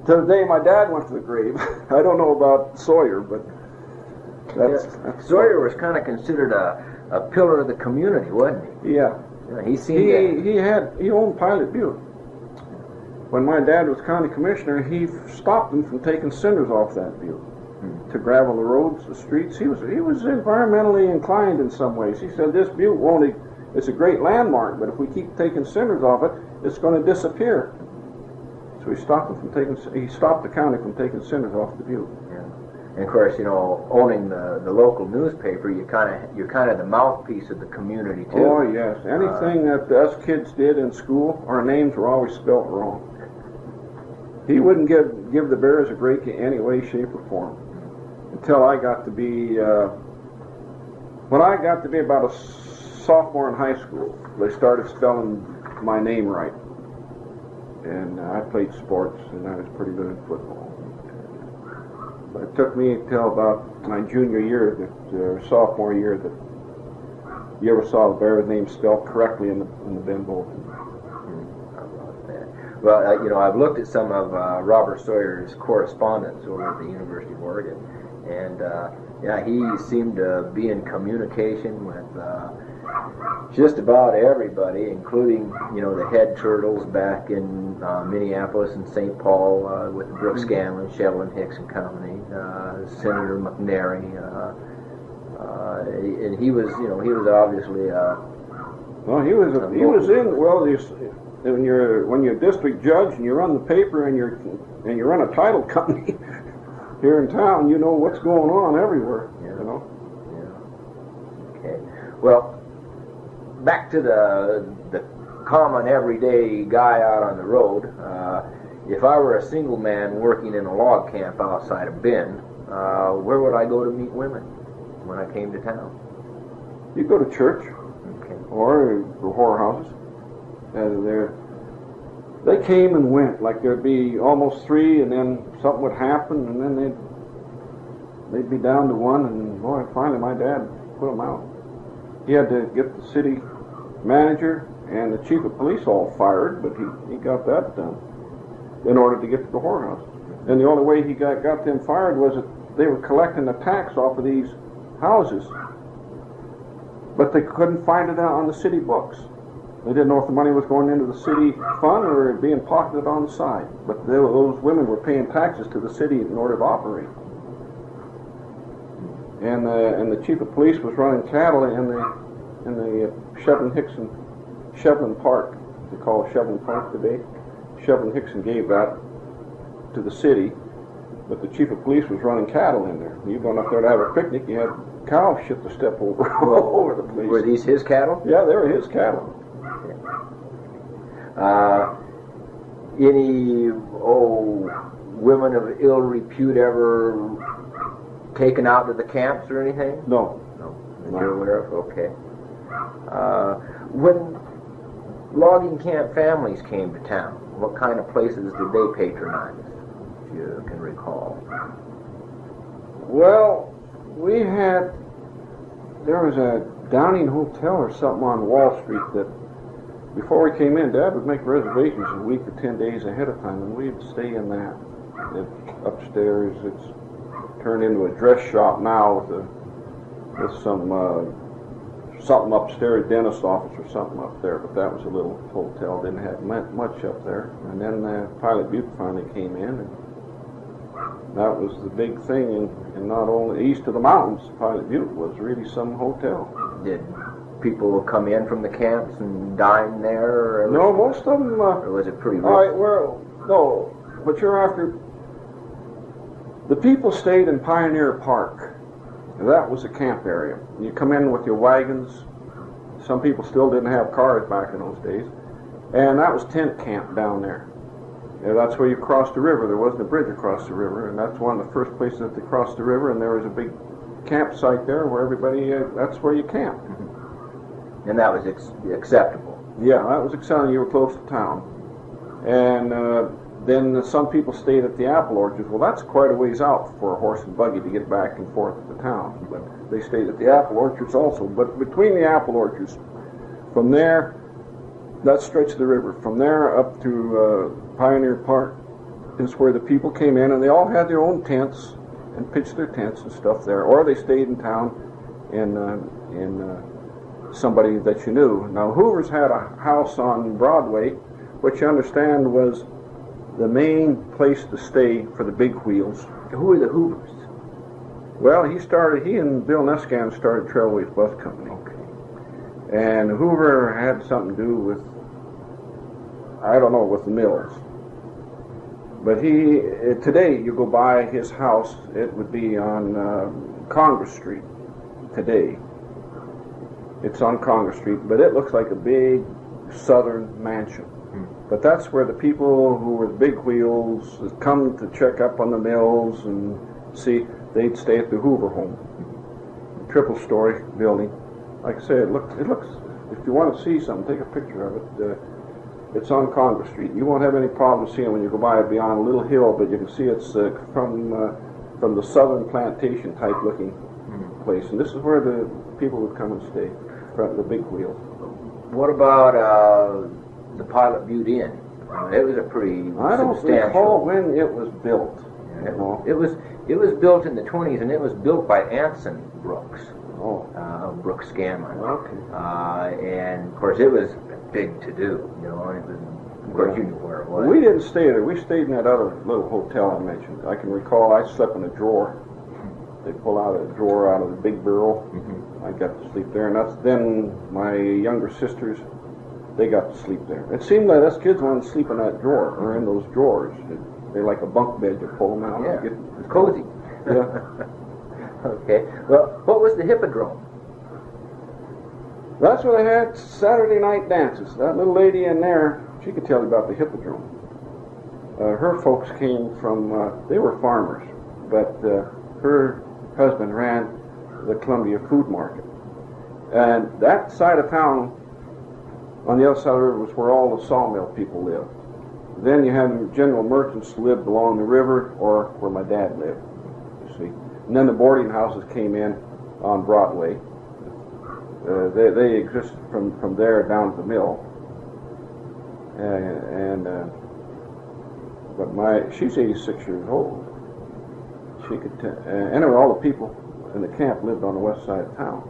the day my dad went to the grave. I don't know about Sawyer, but that's Sawyer was kind of considered a pillar of the community, wasn't he? Yeah. He seemed he owned Pilot Butte. When my dad was county commissioner, he stopped him from taking cinders off that butte to gravel the roads, the streets. He was environmentally inclined in some ways. He said this butte it's a great landmark, but if we keep taking cinders off it, it's going to disappear. So he stopped the county from taking cinders off the butte. Yeah. And of course, owning the local newspaper, you're kind of the mouthpiece of the community too. Oh yes, anything that us kids did in school, our names were always spelt wrong. He wouldn't give the Bears a break in any way, shape, or form until I got to be when I got to be about a sophomore in high school. They started spelling my name right, and I played sports, and I was pretty good at football. But it took me until about my junior year, sophomore year, that you ever saw the Bear's name spelled correctly in the Bend Bulletin. Well, I've looked at some of Robert Sawyer's correspondence over at the University of Oregon, and he seemed to be in communication with just about everybody, including the head turtles back in Minneapolis and St. Paul with the Brooks Scanlon, Shevlin-Hixon Company, Senator McNary, and he was obviously when you're a district judge and you run the paper and you run a title company here in town, you know what's going on everywhere. Yeah. Okay. Well, back to the common everyday guy out on the road. If I were a single man working in a log camp outside of Bend, where would I go to meet women when I came to town? You go to church, okay, or the whorehouses. They came and went. Like there'd be almost 3, and then something would happen, and then they'd be down to 1, and boy, finally my dad put them out. He had to get the city manager and the chief of police all fired, but he got that done in order to get to the whorehouse. And the only way he got them fired was that they were collecting the tax off of these houses, but they couldn't find it out on the city books. They didn't know if the money was going into the city fund or being pocketed on the side. But those women were paying taxes to the city in order to operate. And the chief of police was running cattle in the Shevlin-Hixon Shevlin Park. They call it Shevlin Park today. Shevlin-Hixon gave that to the city, but the chief of police was running cattle in there. You going up there to have a picnic, you had cow shit to step over all over the place. Were these his cattle? Yeah, they were his cattle. Any women of ill repute ever taken out to the camps or anything? No. That you're aware of? Okay. When logging camp families came to town, what kind of places did they patronize, if you can recall? Well, There was a Downing Hotel or something on Wall Street that before we came in, Dad would make reservations a week or 10 days ahead of time, and we'd stay in that. Upstairs, it's turned into a dress shop now with some something upstairs, dentist office or something up there. But that was a little hotel, didn't have much up there. And then Pilot Butte finally came in, and that was the big thing. And not only east of the mountains, Pilot Butte was really some hotel. Did people come in from the camps and dine there? Or No, most of them. Or was it pretty rough? All right, well, no, but you're after. The people stayed in Pioneer Park. That was a camp area. You come in with your wagons. Some people still didn't have cars back in those days. And that was tent camp down there. And that's where you crossed the river. There wasn't a bridge across the river, and that's one of the first places that they crossed the river, and there was a big campsite there where everybody, that's where you camped. Mm-hmm. And that was acceptable? Yeah, that was acceptable. You were close to town. And then some people stayed at the apple orchards. Well, that's quite a ways out for a horse and buggy to get back and forth to town. But they stayed at the apple orchards also. But between the apple orchards, from there, that stretch of the river, from there up to Pioneer Park is where the people came in, and they all had their own tents and pitched their tents and stuff there. Or they stayed in town in somebody that you knew. Now, Hoover's had a house on Broadway, which you understand was the main place to stay for the big wheels. Who are the Hoovers? Well, he and Bill Nescan started Trailways Bus Company. Okay. And Hoover had something to do with, I don't know, with the mills. But today you go by his house, it would be on Congress Street today. It's on Congress Street, but it looks like a big southern mansion. But that's where the people who were the big wheels come to check up on the mills and see. They'd stay at the Hoover home, triple-story building. Like I said, it looks. If you want to see something, take a picture of it. It's on Congress Street. You won't have any problem seeing it when you go by it beyond a little hill, but you can see it's from the southern plantation type looking place. And this is where the people would come and stay, the big wheels. What about the Pilot Butte Inn? It was a pretty I don't substantial. recall when it was built. It was built in the 20s, and it was built by Anson Brooks. Oh. Brooks Scanlon. Okay. And of course it was big to do, and it was, of course you knew where it was. We didn't stay there. We stayed in that other little hotel I mentioned. I can recall I slept in a drawer. They pull out a drawer out of the big bureau. I got to sleep there, and then my younger sisters, they got to sleep there. It seemed like us kids wanted to sleep in that drawer, or in those drawers. They're like a bunk bed. You pull them out. Yeah, it's cozy. Yeah. Okay. Well, what was the Hippodrome? That's where they had Saturday night dances. That little lady in there, she could tell you about the Hippodrome. Her folks came from, they were farmers, but her husband ran the Columbia Food Market. And that side of town, on the other side of the river, was where all the sawmill people lived. Then you had general merchants who lived along the river, or where my dad lived, you see. And then the boarding houses came in on Broadway. They existed from there down to the mill. But she's 86 years old. She could anyway, all the people in the camp lived on the west side of town.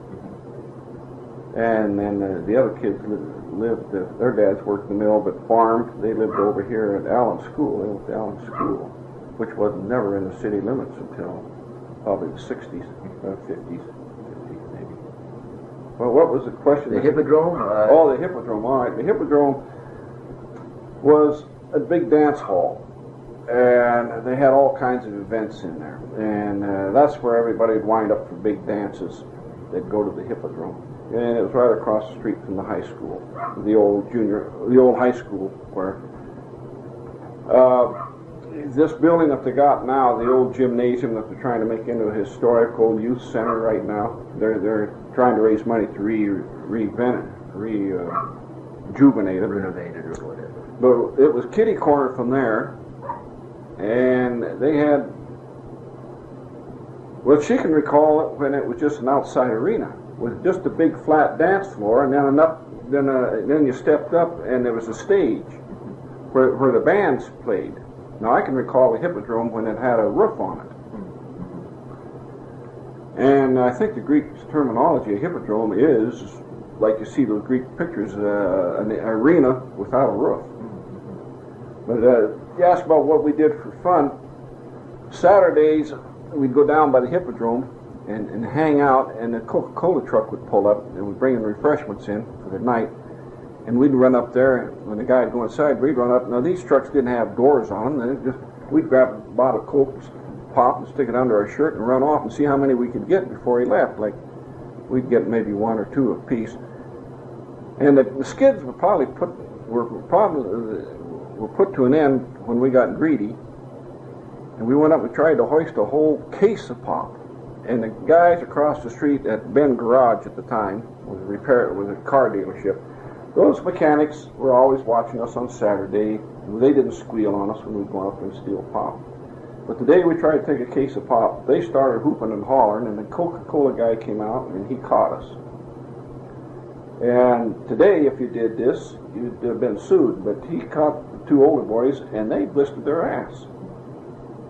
And then the other kids lived, their dads worked the mill but farmed. They lived over here at Allen School. They went to Allen School, which was never in the city limits until probably the 60s, 50s maybe. Well, what was the question? The Hippodrome? The Hippodrome, all right. The Hippodrome was a big dance hall, and they had all kinds of events in there. And that's where everybody would wind up for big dances. They'd go to the Hippodrome. And it was right across the street from the high school, the old high school where this building that they got now, the old gymnasium that they're trying to make into a historical youth center right now. They're trying to raise money to rejuvenate it, Renovate it or whatever. But it was kitty corner from there, and they had Well, she can recall it when it was just an outside arena with just a big flat dance floor, and then you stepped up and there was a stage where the bands played. Now I can recall the Hippodrome when it had a roof on it. And I think the Greek terminology of Hippodrome is, like you see those Greek pictures, an arena without a roof. But you asked about what we did for fun. Saturdays, we'd go down by the Hippodrome and hang out, and the Coca-Cola truck would pull up, and we'd bring in refreshments in for the night. And we'd run up there, and when the guy would go inside, we'd run up. Now, these trucks didn't have doors on them. We'd grab a bottle of Coke, pop, and stick it under our shirt and run off and see how many we could get before he left. Like, we'd get maybe one or two apiece. And the skids were put to an end when we got greedy. And we went up and tried to hoist a whole case of pop. And the guys across the street at Ben Garage at the time was a car dealership. Those mechanics were always watching us on Saturday. They didn't squeal on us when we'd go up and steal pop. But the day we tried to take a case of pop, they started hooping and hollering, and the Coca-Cola guy came out and he caught us. And today, if you did this, you'd have been sued. But he caught the two older boys, and they blistered their ass.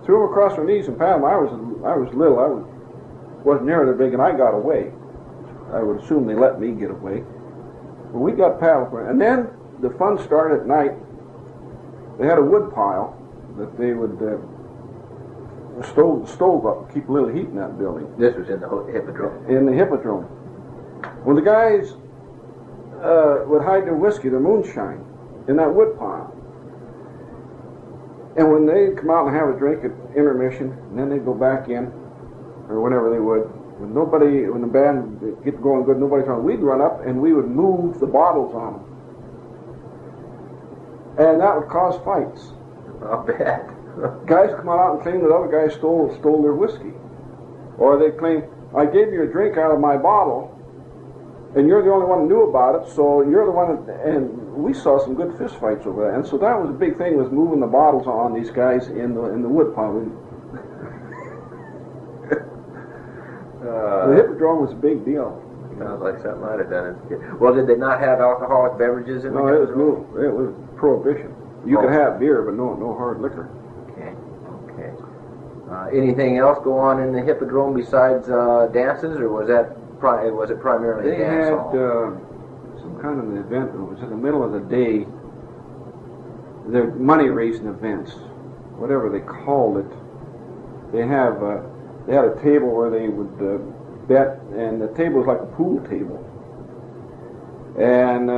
Threw them across their knees and pat them. I was little. I wasn't nearly that big, and I got away. I would assume they let me get away. But we got paddled for it. And then the fun started at night. They had a wood pile that they would stove up, keep a little heat in that building. This was in the Hippodrome. In the Hippodrome. When the guys would hide their whiskey, their moonshine, in that wood pile. And when they'd come out and have a drink at intermission, and then they'd go back in, or whenever they would, when the band would get going good, nobody's on, we'd run up and we would move the bottles on them. And that would cause fights. I'll bet. Guys come out and claim that other guys stole their whiskey. Or they claim, I gave you a drink out of my bottle, and you're the only one who knew about it, so you're the one and we saw some good fist fights over that. And so that was a big thing, was moving the bottles on these guys in the wood pile. The Hippodrome was a big deal. Sounds like something I'd have done. Well, did they not have alcoholic beverages in the Hippodrome? No, it was prohibition. You could have beer, but no hard liquor. Okay. Anything else go on in the Hippodrome besides dances, or was it primarily a dance hall? They had some kind of an event. It was in the middle of the day. They're money-raising events, whatever they called it. They had a table where they would bet, and the table was like a pool table, and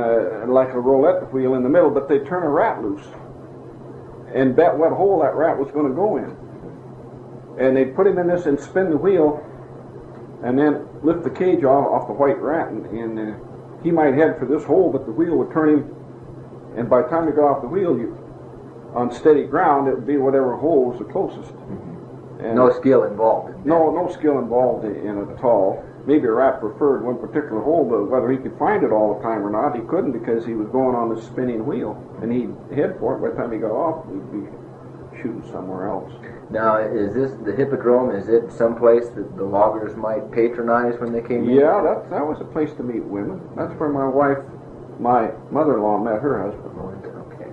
like a roulette wheel in the middle. But they turn a rat loose and bet what hole that rat was going to go in. And they'd put him in this and spin the wheel, and then lift the cage off the white rat, and he might head for this hole, but the wheel would turn him, and by the time you got off the wheel, on steady ground, it would be whatever hole was the closest. And no skill involved. No skill involved in it at all. Maybe a rat preferred one particular hole, but whether he could find it all the time or not, he couldn't, because he was going on the spinning wheel, and he'd head for it. By the time he got off, he'd be shooting somewhere else. Now, is this the Hippodrome? Is it someplace that the loggers might patronize when they came in? Yeah, that was a place to meet women. That's where my mother-in-law met her husband. Okay.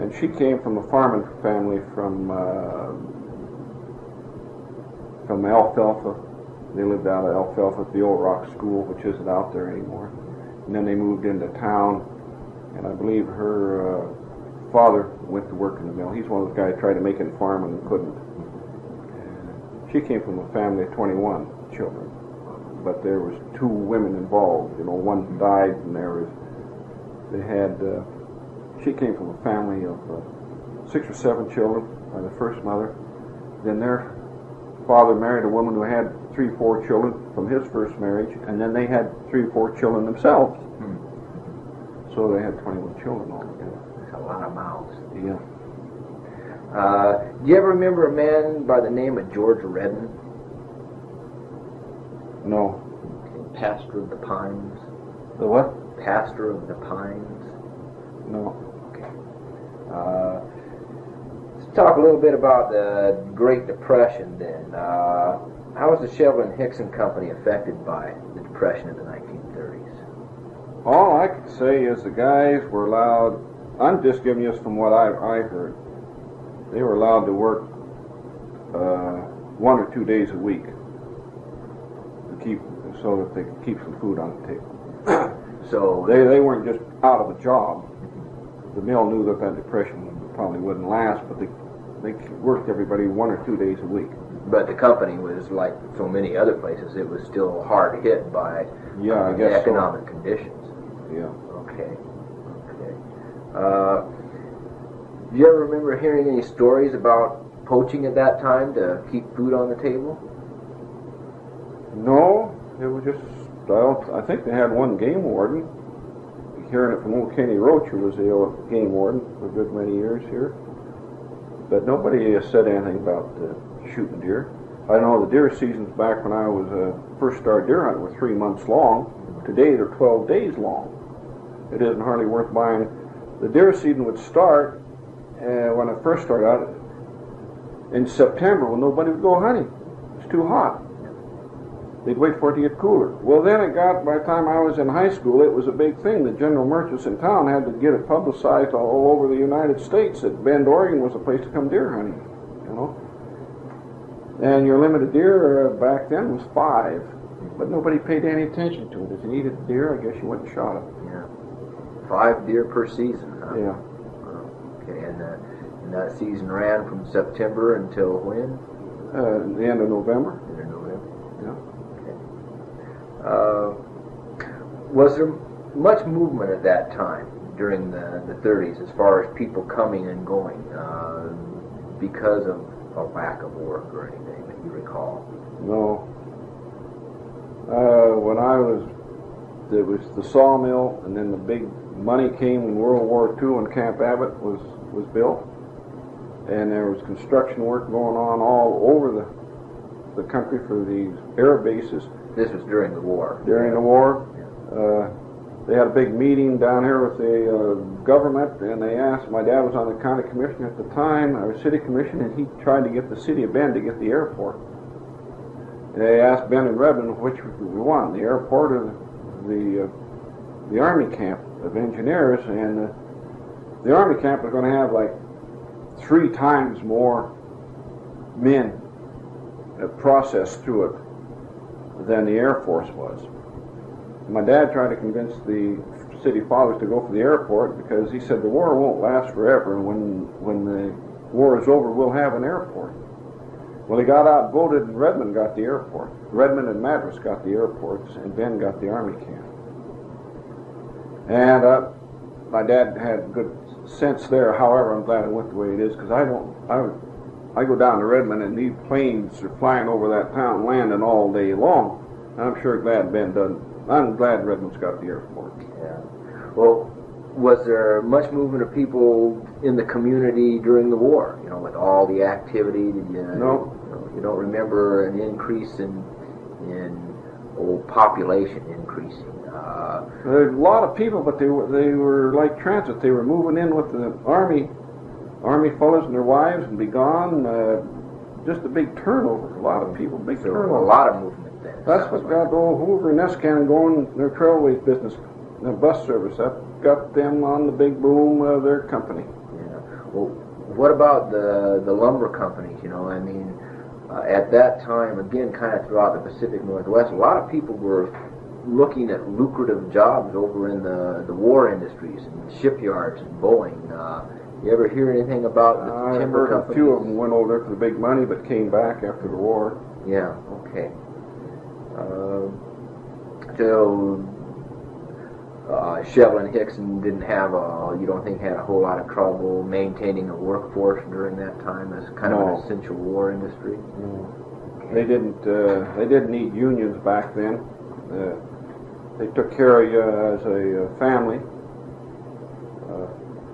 And she came from a farming family from Alfalfa. They lived out of Alfalfa at the Old Rock School, which isn't out there anymore. And then they moved into town, and I believe her father went to work in the mill. He's one of those guys who tried to make it in farming and couldn't. She came from a family of 21 children, but there was 2 women involved. One died, and she came from a family of 6 or 7 children by the first mother. Then their father married a woman who had 3 or 4 children from his first marriage, and then they had 3 or 4 children themselves. So they had 21 children altogether. That's a lot of mouths. Yeah. Do you ever remember a man by the name of George Redden? No. Pastor of the Pines. The what? Pastor of the Pines. No. Okay. Let's talk a little bit about the Great Depression then. How was the Shevlin-Hixon company affected by the Depression of the 1930s? All I could say is the guys were allowed, I'm just giving you from what I heard, they were allowed to work 1 or 2 days a week to keep, so that they could keep some food on the table. So they weren't just out of a job. The mill knew that depression probably wouldn't last, but they worked everybody 1 or 2 days a week. But the company was like so many other places; it was still hard hit by I guess economic conditions. Yeah. Okay. Do you ever remember hearing any stories about poaching at that time to keep food on the table? No, it was just, I think they had one game warden. Hearing it from old Kenny Roach, who was the game warden for a good many years here. But nobody said anything about shooting deer. I know the deer seasons back when I was first started deer hunting were 3 months long. Today they're 12 days long. It isn't hardly worth buying. The deer season would start when I first started out in September when nobody would go hunting. It's too hot. They'd wait for it to get cooler. Well, then it got, by the time I was in high school, it was a big thing. The general merchants in town had to get it publicized all over the United States that Bend, Oregon was a place to come deer hunting, you know. And your limited deer back then was 5, but nobody paid any attention to it. If you needed a deer, I guess you went and shot it. Yeah. 5 deer per season, huh? Yeah. Okay, and that season ran from September until when? The end of November. End of November. Yeah. Was there much movement at that time during the 30s as far as people coming and going because of a lack of work or anything that you recall? No. When there was the sawmill, and then the big money came in World War II when Camp Abbott was built, and there was construction work going on all over the country for these air bases. This was during the war. During the war, they had a big meeting down here with the government, and they asked, my dad was on the county commission at the time, or city commission, and he tried to get the city of Bend to get the airport. And they asked Bend and Redmond which we want, the airport or the army camp of engineers, and the army camp was going to have like 3 times more men processed through it than the Air Force was. My dad tried to convince the city fathers to go for the airport because he said the war won't last forever, and when the war is over, we'll have an airport. Well, he got outvoted, and Redmond got the airport. Redmond and Madras got the airports, and Ben got the army camp. And my dad had good sense there. However, I'm glad it went the way it is, because I go down to Redmond, and these planes are flying over that town, landing all day long. I'm sure glad Ben doesn't. I'm glad Redmond's got the airport. Yeah. Well, was there much movement of people in the community during the war? You know, with all the activity, did you? No. You don't remember an increase in population increasing? There's a lot of people, but they were like transit. They were moving in with the army fellows and their wives and be gone. Just a big turnover. A lot of people, big turnover. A lot of movement then. That's what got old Hoover and Escan going, their trailways business, their bus service. That got them on the big boom of their company. Yeah. Well, what about the lumber companies? You know, I mean, at that time, again, kind of throughout the Pacific Northwest, a lot of people were looking at lucrative jobs over in the war industries and shipyards and Boeing. You ever hear anything about the timber companies? A few of them went over there for the big money, but came back after the war. Yeah. Okay. So Shevlin-Hixon didn't have you don't think had a whole lot of trouble maintaining a workforce during that time as kind of an essential war industry? No. Okay. They didn't need unions back then. They took care of you as a family.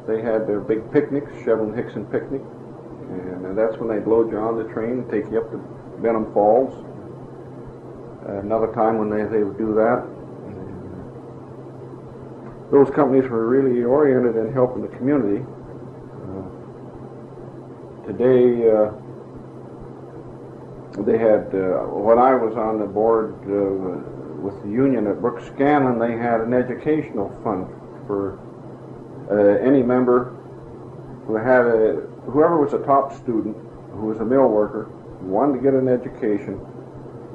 They had their big picnics, Shevlin-Hixon picnic, and that's when they'd load you on the train and take you up to Benham Falls. Another time when they would do that. Those companies were really oriented in helping the community. Today, They had, when I was on the board with the union at Brooks Scanlon, they had an educational fund for any member who had whoever was a top student, who was a mill worker, who wanted to get an education,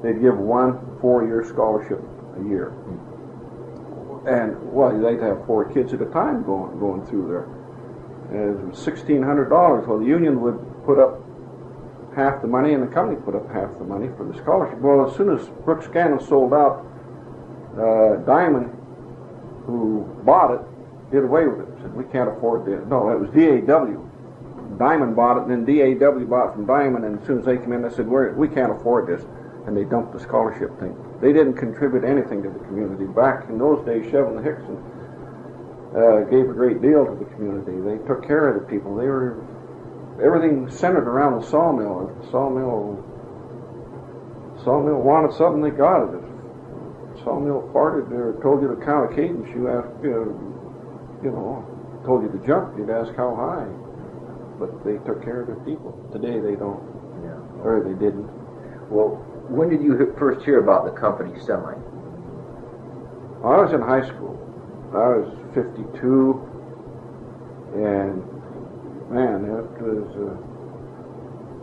they'd give 1 4-year scholarship a year. And, well, they'd have 4 kids at a time going through there. And it was $1,600. Well, the union would put up half the money, and the company put up half the money for the scholarship. Well, as soon as Brooks Scanlon sold out, Diamond, who bought it, did away with it. Said, we can't afford this. No, it was DAW. Diamond bought it, and then DAW bought it from Diamond, and as soon as they came in, they said, we can't afford this. And they dumped the scholarship thing. They didn't contribute anything to the community. Back in those days, Shevlin-Hixon gave a great deal to the community. They took care of the people. Everything centered around the sawmill. If the sawmill wanted something, they got it. If the sawmill farted or told you to count a cadence, you asked, told you to jump, you'd ask how high. But they took care of their people. Today they don't. Yeah. Or they didn't. Well, when did you first hear about the company selling? I was in high school. I was 52, and man, it was.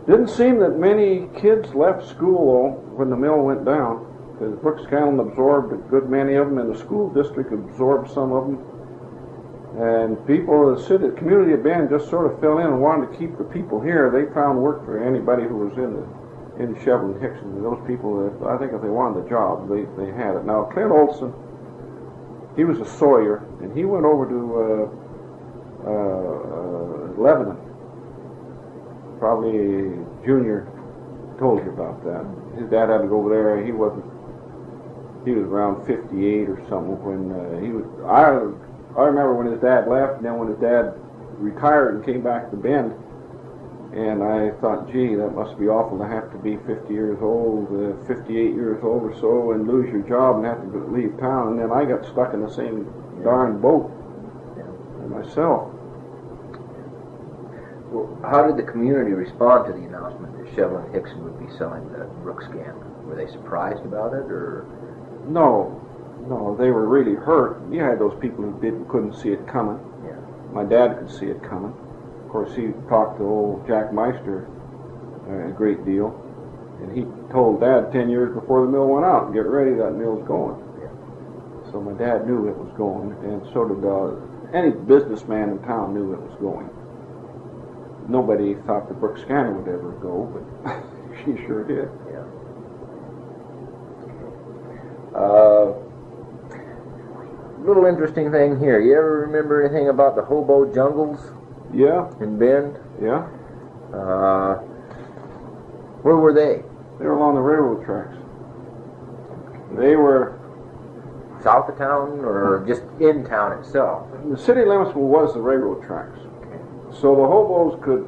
Didn't seem that many kids left school when the mill went down, because Brooks Scanlon absorbed a good many of them, and the school district absorbed some of them. And people, the community of Bend just sort of fell in and wanted to keep the people here. They found work for anybody who was in Shevlin-Hixon. Those people, I think if they wanted a job, they had it. Now, Clint Olson, he was a sawyer, and he went over to Lebanon. Probably Junior told you about that. His dad had to go over there. He was around 58 or something when he was. I remember when his dad left, and then when his dad retired and came back to Bend, and I thought, gee, that must be awful to have to be 50 years old, 58 years old or so, and lose your job and have to leave town. And then I got stuck in the same darn boat myself. Well, how did the community respond to the announcement that Shevlin-Hixon would be selling the Brooks Scanlon? Were they surprised about it, or? No, they were really hurt. You had those people who couldn't see it coming. Yeah. My dad could see it coming. Of course, he talked to old Jack Meister a great deal, and he told Dad 10 years before the mill went out, get ready, that mill's going. Yeah. So my dad knew it was going, and so did any businessman in town knew it was going. Nobody thought the Brooks Scanlon would ever go, but she sure did. Yeah. Little interesting thing here. You ever remember anything about the hobo jungles? Yeah. In Bend? Yeah. Where were they? They were along the railroad tracks. They were south of town or just in town itself? The city limits was the railroad tracks. Okay. So the hobos could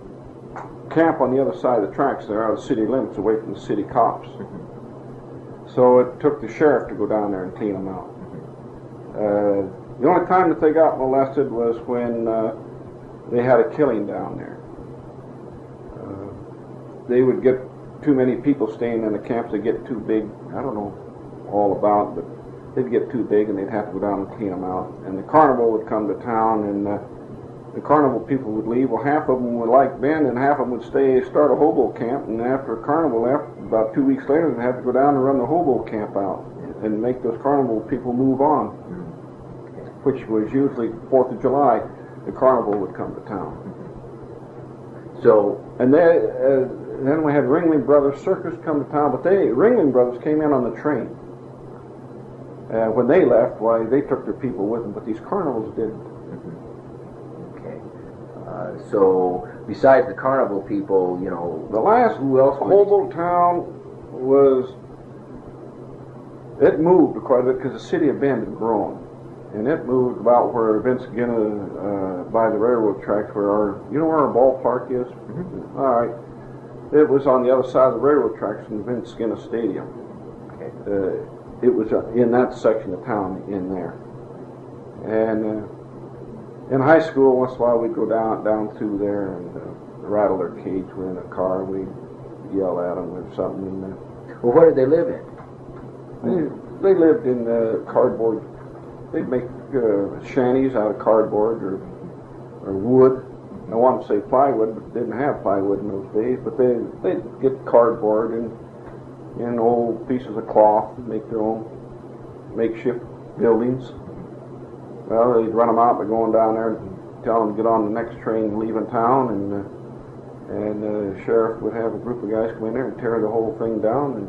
camp on the other side of the tracks there, out of the city limits, away from the city cops. Mm-hmm. So it took the sheriff to go down there and clean them out. The only time that they got molested was when they had a killing down there. They would get too many people staying in the camps. They'd get too big. I don't know all about it, but they'd get too big and they'd have to go down and clean them out. And the carnival would come to town, and the carnival people would leave. Well, half of them would like Bend, and half of them would start a hobo camp. And after carnival left, about 2 weeks later, they'd have to go down and run the hobo camp out and make those carnival people move on, which was usually 4th of July. The carnival would come to town. So, and then we had Ringling Brothers Circus come to town, but Ringling Brothers came in on the train. When they left, why, they took their people with them, but these carnivals didn't. Okay. So, besides the carnival people, the last who else hobo town was, it moved quite a bit because the city of Bend had grown. And it moved about where Vince Skinner, by the railroad tracks, where our ballpark is? Mm-hmm. All right. It was on the other side of the railroad tracks from Vince Skinner Stadium. Okay. It was in that section of town in there. And in high school, once in a while, we'd go down through there and rattle their cage. We're in a car. We'd yell at them or something. And, Well, where did they live in? they lived in cardboard. They'd make shanties out of cardboard or wood. I want to say plywood, but they didn't have plywood in those days. But they'd get cardboard and old pieces of cloth and make their own makeshift buildings. Well, they'd run them out by going down there and tell them to get on the next train leaving town, and the sheriff would have a group of guys come in there and tear the whole thing down and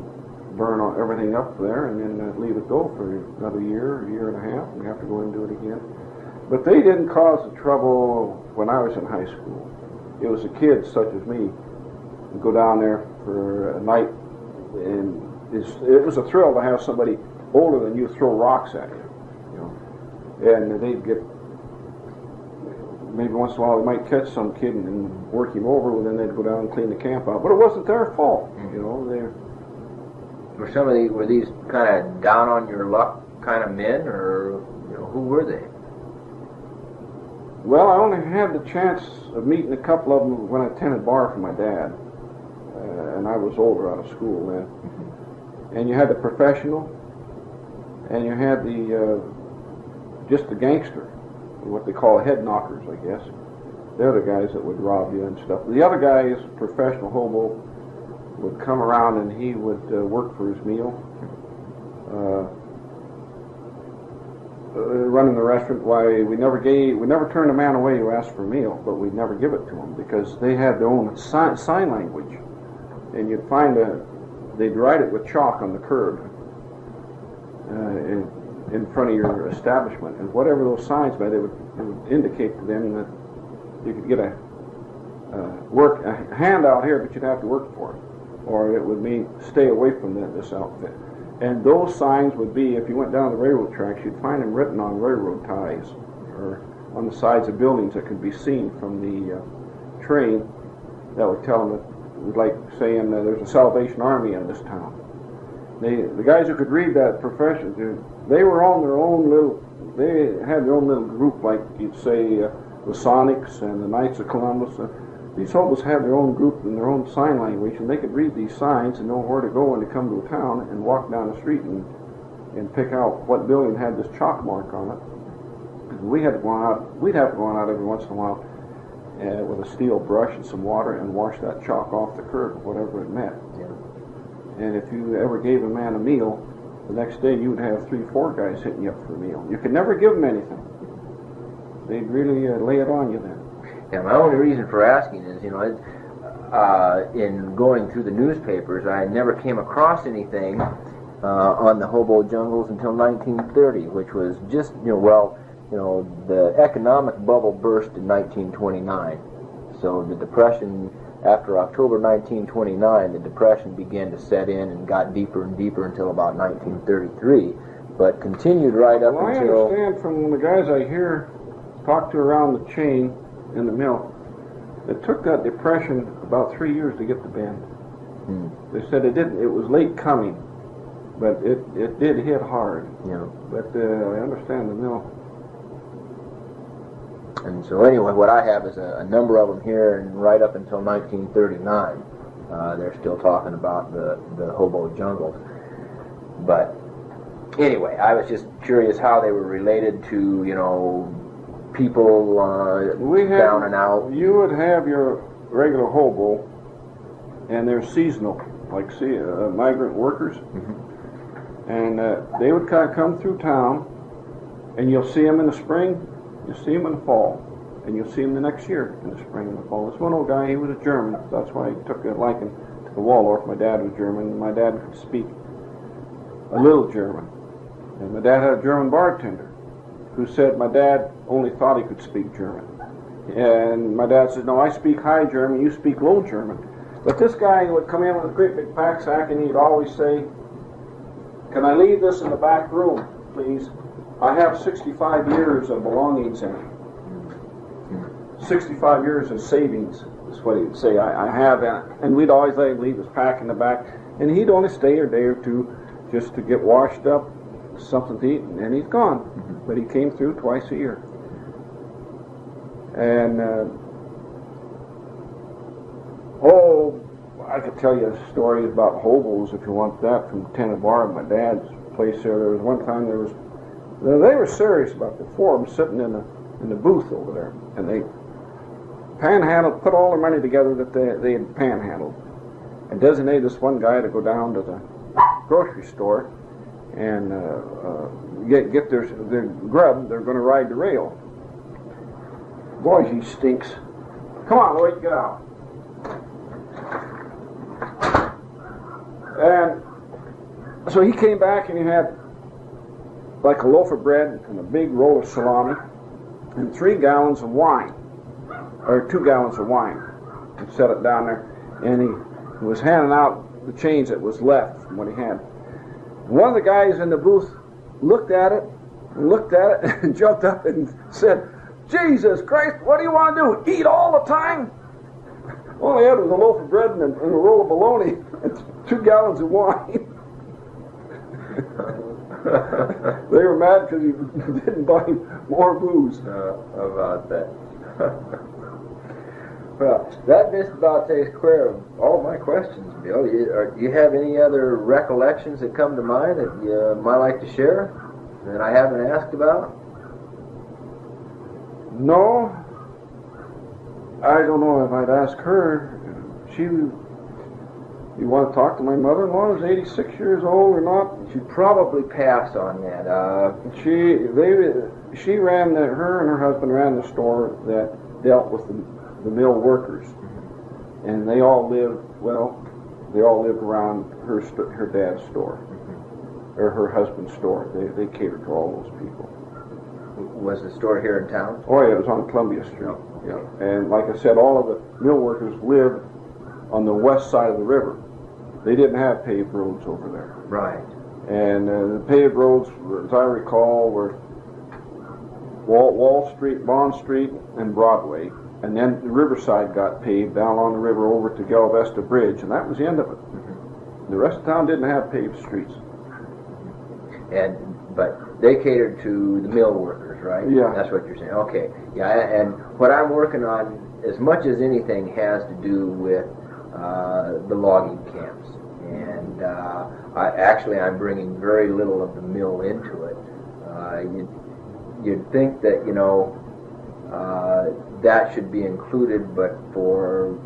burn everything up there, and then leave it go for another year and a half, and we have to go and do it again. But they didn't cause the trouble when I was in high school. It was the kids such as me who go down there for a night, and it was a thrill to have somebody older than you throw rocks at you, and they'd get, maybe once in a while they might catch some kid and work him over, and then they'd go down and clean the camp out. But it wasn't their fault, Were these kind of down on your luck kind of men, or who were they? Well, I only had the chance of meeting a couple of them when I attended Baer for my dad, and I was older out of school then. And you had the professional, and you had just the gangster, what they call head knockers, I guess. They're the guys that would rob you and stuff. The other guys, professional hobo, would come around and he would work for his meal. Running the restaurant, why we never turned a man away who asked for a meal, but we'd never give it to him because they had their own sign language, and you'd find they'd write it with chalk on the curb in front of your establishment, and whatever those signs meant, it would indicate to them that you could get a handout here, but you'd have to work for it, or it would mean stay away from this outfit. And those signs would be, if you went down the railroad tracks, you'd find them written on railroad ties or on the sides of buildings that could be seen from the train. That would tell them that, it was like saying there's a Salvation Army in this town. The guys who could read that profession, they were on their own they had their own little group, like you'd say the Sonics and the Knights of Columbus. These hobos had their own group and their own sign language, and they could read these signs and know where to go when they come to a town and walk down the street and pick out what building had this chalk mark on it. We'd have to go out every once in a while with a steel brush and some water and wash that chalk off the curb, whatever it meant. Yeah. And if you ever gave a man a meal, the next day you would have 3-4 guys hitting you up for a meal. You could never give them anything. They'd really lay it on you then. Yeah, my only reason for asking is, in going through the newspapers, I never came across anything on the hobo jungles until 1930, which was just, the economic bubble burst in 1929. So the Depression, after October 1929, the Depression began to set in and got deeper and deeper until about 1933, but continued right up until... I understand from the guys I hear talk to around the chain in the mill, it took that Depression about 3 years to get to Bend. They said it didn't. It was late coming, but it did hit hard. Yeah. But I understand the mill. And so anyway, what I have is a number of them here, and right up until 1939, they're still talking about the hobo jungles. But anyway, I was just curious how they were related to, people down and out. You would have your regular hobo, and they're seasonal, like migrant workers, and they would kind of come through town, and you'll see them in the spring, you'll see them in the fall, and you'll see them the next year in the spring and the fall. This one old guy, he was a German, that's why he took a liking to the Waldorf. My dad was German, and my dad could speak a little German, and my dad had a German bartender who said my dad only thought he could speak German. And my dad said, no, I speak High German, you speak Low German. But this guy would come in with a great big pack sack, and he'd always say, can I leave this in the back room, please? I have 65 years of belongings in it. 65 years of savings is what he'd say I have in it. And we'd always let him leave his pack in the back, and he'd only stay a day or two just to get washed up, something to eat, and then he's gone. But he came through twice a year. And I could tell you stories about hobos if you want that from Tenant Bar, my dad's place there. There was one time they were serious about the four of them sitting in the booth over there, and they panhandled, put all their money together that they had panhandled, and designated this one guy to go down to the grocery store and get their grub. They're going to ride the rail. Boy, he stinks. Come on, Lloyd, get out. And so he came back and he had like a loaf of bread and a big roll of salami and 3 gallons of wine, or 2 gallons of wine, and set it down there. And he was handing out the change that was left from what he had. One of the guys in the booth looked at it and jumped up and said, "Jesus Christ, what do you want to do? Eat all the time?" All I had was a loaf of bread and a roll of bologna and 2 gallons of wine. They were mad because he didn't buy more booze. About that. Well, that just about takes care of all my questions, Bill. Do you have any other recollections that come to mind that you might like to share that I haven't asked about? No. I don't know if I'd ask her. You want to talk to my mother-in-law who's 86 years old or not? She'd probably pass on that. She ran her and her husband ran the store that dealt with the mill workers, and they all lived around her dad's store, or her husband's store. They catered to all those people. Was the store here in town? Oh yeah, it was on Columbia Street. Oh, okay. Yeah. And like I said, all of the mill workers lived on the west side of the river. They didn't have paved roads over there. Right. And the paved roads, as I recall, were Wall Street, Bond Street, and Broadway. And then the riverside got paved down along the river over to Galvesta Bridge, and that was the end of it. Mm-hmm. The rest of town didn't have paved streets. But they catered to the mill workers, right? Yeah. That's what you're saying. Okay. Yeah, and what I'm working on, as much as anything, has to do with the logging camps. And I'm bringing very little of the mill into it. You'd think that, that should be included, but for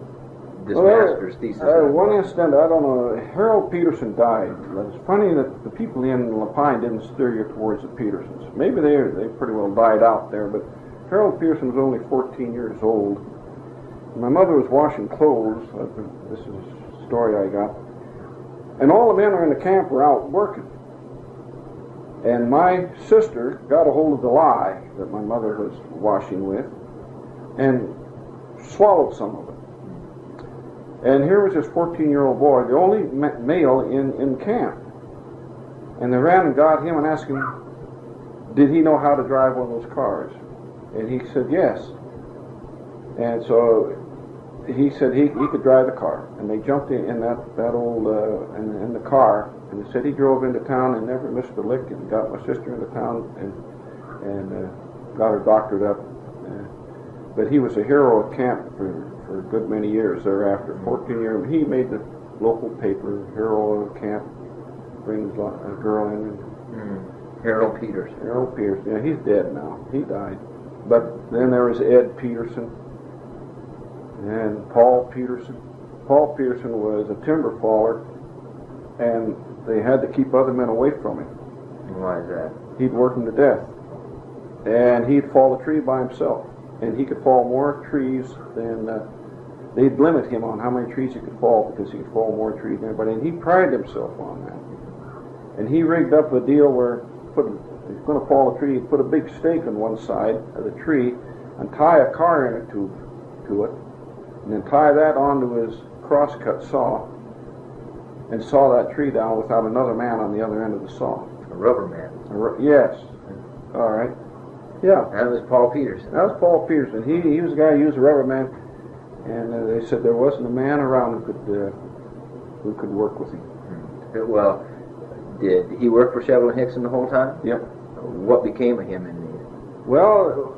this master's thesis. One incident, I don't know, Harold Peterson died. It's funny that the people in Lapine didn't steer you towards the Petersons. Maybe they pretty well died out there, but Harold Peterson was only 14 years old. My mother was washing clothes. This is a story I got. And all the men in the camp were out working. And my sister got a hold of the lye that my mother was washing with and swallowed some of it. And here was this 14-year-old boy, the only male in camp. And they ran and got him and asked him, did he know how to drive one of those cars? And he said yes. And so he said he could drive the car. And they jumped in that old in the car, and they said he drove into town and never missed a lick, and got my sister into town and got her doctored up. But he was a hero at camp for a good many years thereafter. 14 years. He made the local paper, hero of camp, brings a girl in. Harold Peterson. Harold Peterson. Yeah, he's dead now. He died. But then there was Ed Peterson and Paul Peterson. Paul Peterson was a timber faller, and they had to keep other men away from him. Why is that? He'd work him to death. And he'd fall a tree by himself. And he could fall more trees than... they'd limit him on how many trees he could fall, because he could fall more trees than anybody. And he prided himself on that. And he rigged up a deal where he's going to fall a tree, he'd put a big stake on one side of the tree and tie a car in it to it, and then tie that onto his crosscut saw and saw that tree down without another man on the other end of the saw. A rubber man. Yes. All right. Yeah. That was Paul Peterson. That was Paul Peterson. He was the guy who used a rubber man, and they said there wasn't a man around who could work with him. Well, did he work for Shevlin-Hixon the whole time? Yep. What became of him in the end? Well,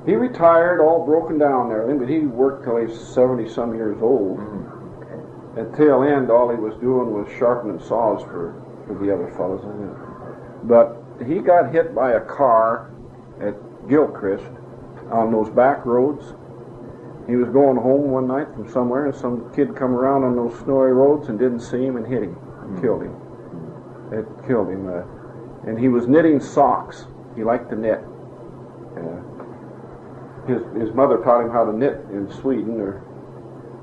He retired all broken down there, but he worked till he was 70-some years old. Okay. At tail end, all he was doing was sharpening saws for the other fellows. But he got hit by a car at Gilchrist on those back roads. He was going home one night from somewhere, and some kid come around on those snowy roads and didn't see him and hit him and killed him. It killed him. And he was knitting socks. He liked to knit. His mother taught him how to knit in Sweden, or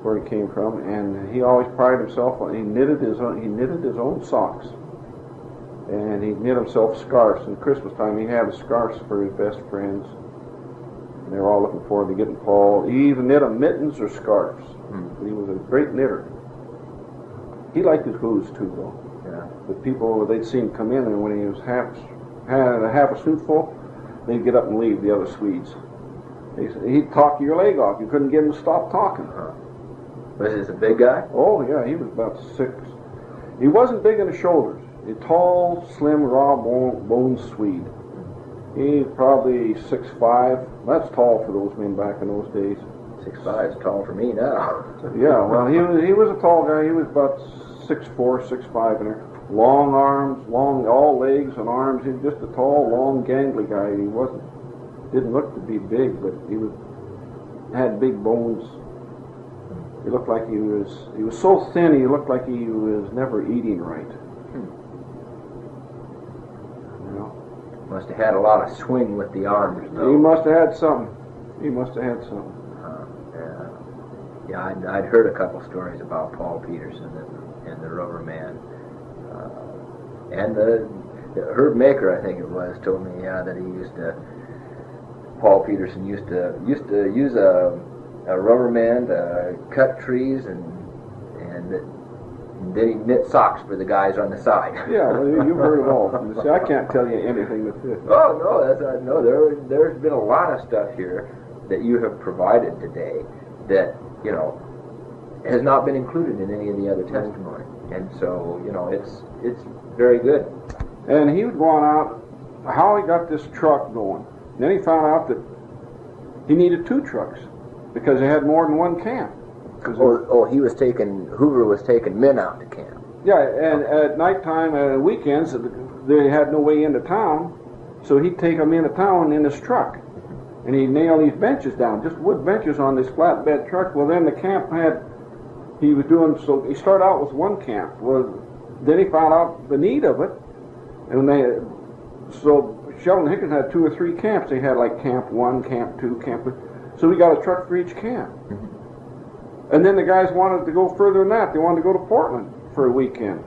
where he came from, and he always prided himself on he knitted his own socks, and he knit himself scarves. And Christmas time, he had scarves for his best friends. And they were all looking forward to getting Paul. He even knit them mittens or scarves. He was a great knitter. He liked his booze too, though. Yeah. The people, they'd see him come in, and when he was had half a suit full, they'd get up and leave, the other Swedes. He'd talk your leg off. You couldn't get him to stop talking. Was this a big guy? Oh, yeah, he was about 6. He wasn't big in the shoulders. A tall, slim, raw-boned Swede. He's probably 6'5". That's tall for those men back in those days. 6'5" is tall for me now. Yeah, well, he was a tall guy. He was about 6'4", 6'5", and long arms, all legs and arms. He was just a tall, long, gangly guy. He didn't look to be big, but he had big bones. He looked like he was so thin. He looked like he was never eating right. You know, must have had a lot of swing with the arms, though. He must have had something. Yeah, I'd heard a couple stories about Paul Peterson and the Rubber Man, and the Herb Maker, I think it was, told me that Paul Peterson used to use a rubber man to cut trees, and then he knit socks for the guys on the side. Yeah, well, you've heard it all. See, I can't tell you anything with this. Oh no, there's been a lot of stuff here that you have provided today that has not been included in any of the other testimony, and so it's very good. And he was going out. How he got this truck going? And then he found out that he needed 2 trucks because they had more than one camp. Hoover was taking men out to camp. Yeah, and at nighttime, weekends, they had no way into town, so he'd take them into town in his truck. And he'd nail these benches down, just wood benches on this flatbed truck. Well, then the camp he started out with one camp. Well, then he found out the need of it, and so Shevlin-Hixon had 2 or 3 camps. They had like Camp 1, Camp 2, Camp 3. So we got a truck for each camp. And then the guys wanted to go further than that. They wanted to go to Portland for a weekend.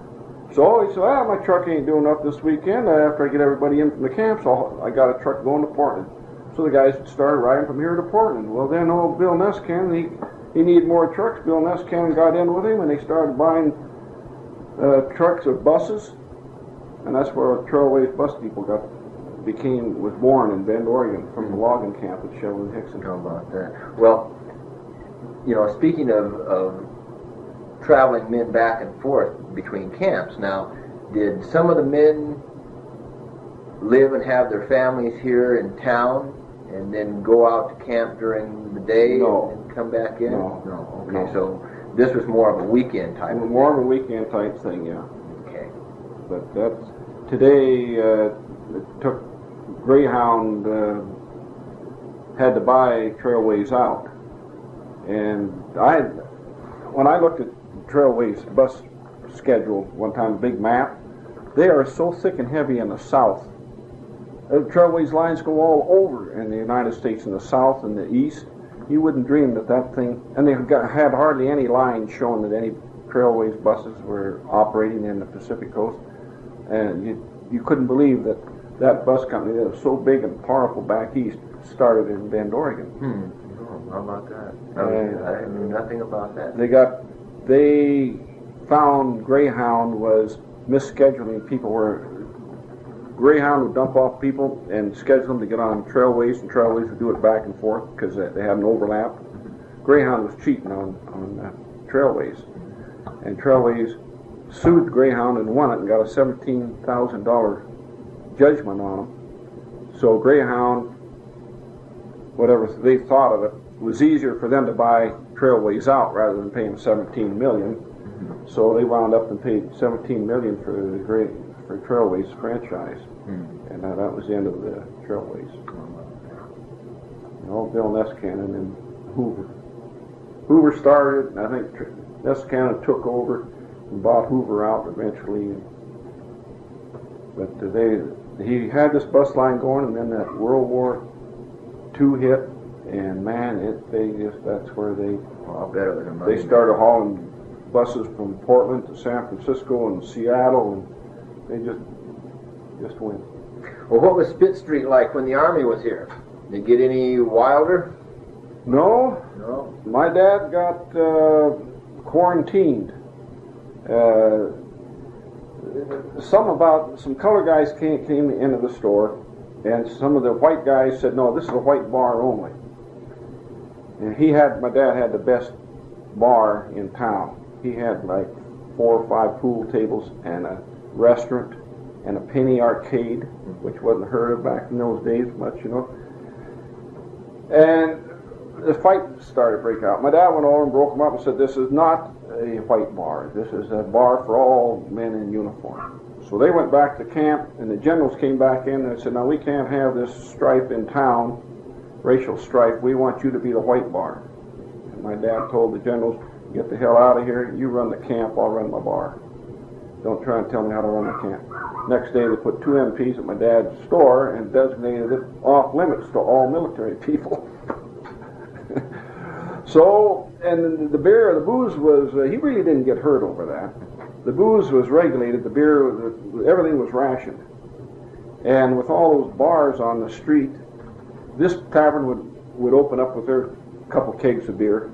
So he said, my truck ain't doing enough this weekend. After I get everybody in from the camp, so I got a truck going to Portland. So the guys started riding from here to Portland. Well, then old Bill Nescan, he needed more trucks. Bill Nescan got in with him, and they started buying trucks or buses. And that's where Trailways Bus Depot was born in Bend, Oregon, from the logging camp at Shevlin-Hixon. How about that? Well, speaking of traveling men back and forth between camps, now, did some of the men live and have their families here in town and then go out to camp during the day and come back in? No. Okay, no. so this was more of a weekend type of thing. More of a weekend type thing, yeah. Okay. But today it took Greyhound had to buy Trailways out. And when I looked at Trailways bus schedule one time, big map, they are so thick and heavy in the south. Trailways lines go all over in the United States, in the south and the east. You wouldn't dream that thing, and they had hardly any lines showing that any Trailways buses were operating in the Pacific Coast. And you couldn't believe that bus company that was so big and powerful back east started in Bend, Oregon. How about that? I knew nothing about that. They found Greyhound was misscheduling people. Where Greyhound would dump off people and schedule them to get on Trailways, and Trailways would do it back and forth because they had an overlap. Greyhound was cheating on Trailways, and Trailways sued Greyhound and won it and got a $17,000 judgment on them. So Greyhound whatever they thought of it, was easier for them to buy Trailways out rather than paying $17 million. Mm-hmm. So they wound up and paid $17 million for Trailways franchise. Mm-hmm. And that was the end of the Trailways. All Bill Neskanen and Hoover. Hoover started, and I think Neskanen took over and bought Hoover out eventually. But he had this bus line going, and then that World War II hit, and man, that's where they started hauling buses from Portland to San Francisco and Seattle, and they just went. Well, what was Spit Street like when the Army was here? Did it get any wilder? No. My dad got quarantined. Some color guys came into the store, and some of the white guys said, "No, this is a white bar only." And my dad had the best bar in town. He had like 4 or 5 pool tables and a restaurant and a penny arcade, which wasn't heard of back in those days much, you know. And the fight started to break out. My dad went over and broke them up and said, "This is not a white bar. This is a bar for all men in uniform." So they went back to camp, and the generals came back in and said, "Now we can't have this strife in town, racial strife. We want you to be the white bar." And my dad told the generals, "Get the hell out of here. You run the camp, I'll run my bar. Don't try and tell me how to run the camp." Next day they put 2 MPs at my dad's store and designated it off limits to all military people. So, and the booze was, he really didn't get hurt over that. The booze was regulated, the beer, everything was rationed. And with all those bars on the street, this tavern would open up with their couple kegs of beer.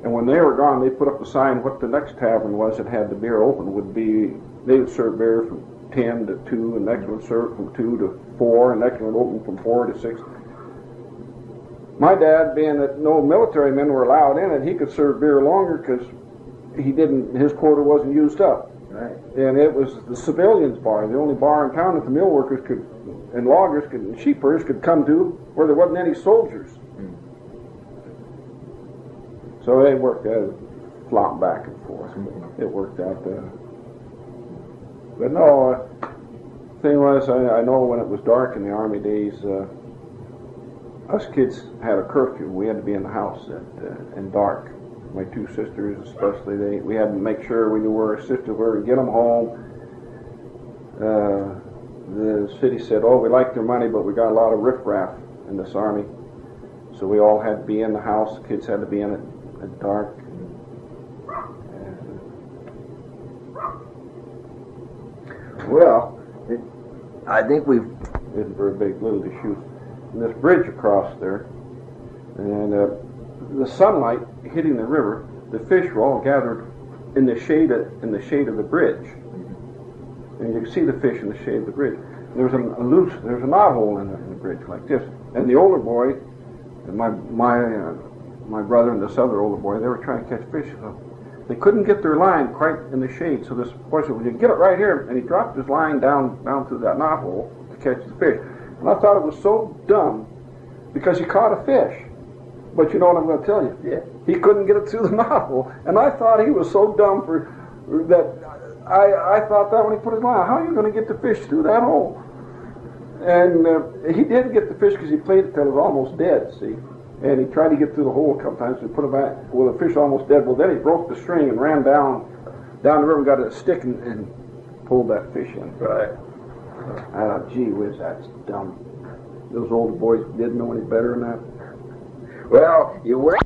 And when they were gone, they put up a sign what the next tavern was that had the beer open would be. They would serve beer from 10 to 2, and the next one would serve from 2 to 4, and the next one would open from 4 to 6. My dad, being that no military men were allowed in it, he could serve beer longer because his quota wasn't used up. Right. And it was the civilians' bar, the only bar in town that the mill workers and loggers and sheepers could come to where there wasn't any soldiers. Mm. So they worked out, flopped back and forth. It worked out. But no, thing was, I know when it was dark in the Army days, us kids had a curfew. We had to be in the house in dark. My 2 sisters especially, we had to make sure we knew where our sisters were and get them home. The city said, "Oh, we like their money, but we got a lot of riffraff in this Army." So we all had to be in the house. The kids had to be in it at dark. Well, I think we've... It isn't very big, little to shoot. And this bridge across there, and the sunlight hitting the river, the fish were all gathered in the shade of the bridge. And you could see the fish in the shade of the bridge. There was a knothole in the bridge like this. And the older boy, and my brother and this other older boy, they were trying to catch fish. So they couldn't get their line quite in the shade. So this boy said, "Well, you get it right here," and he dropped his line down through that knothole to catch the fish. And I thought it was so dumb because he caught a fish. But you know what I'm going to tell you? Yeah. He couldn't get it through the knothole. And I thought he was so dumb that I thought that when he put his line, how are you going to get the fish through that hole? And he did get the fish because he played it till it was almost dead, see? And he tried to get through the hole a couple times and put it back. Well, the fish almost dead. Well, then he broke the string and ran down the river and got a stick and pulled that fish in. Right. I thought, gee whiz, that's dumb. Those older boys didn't know any better than that. Well, you were...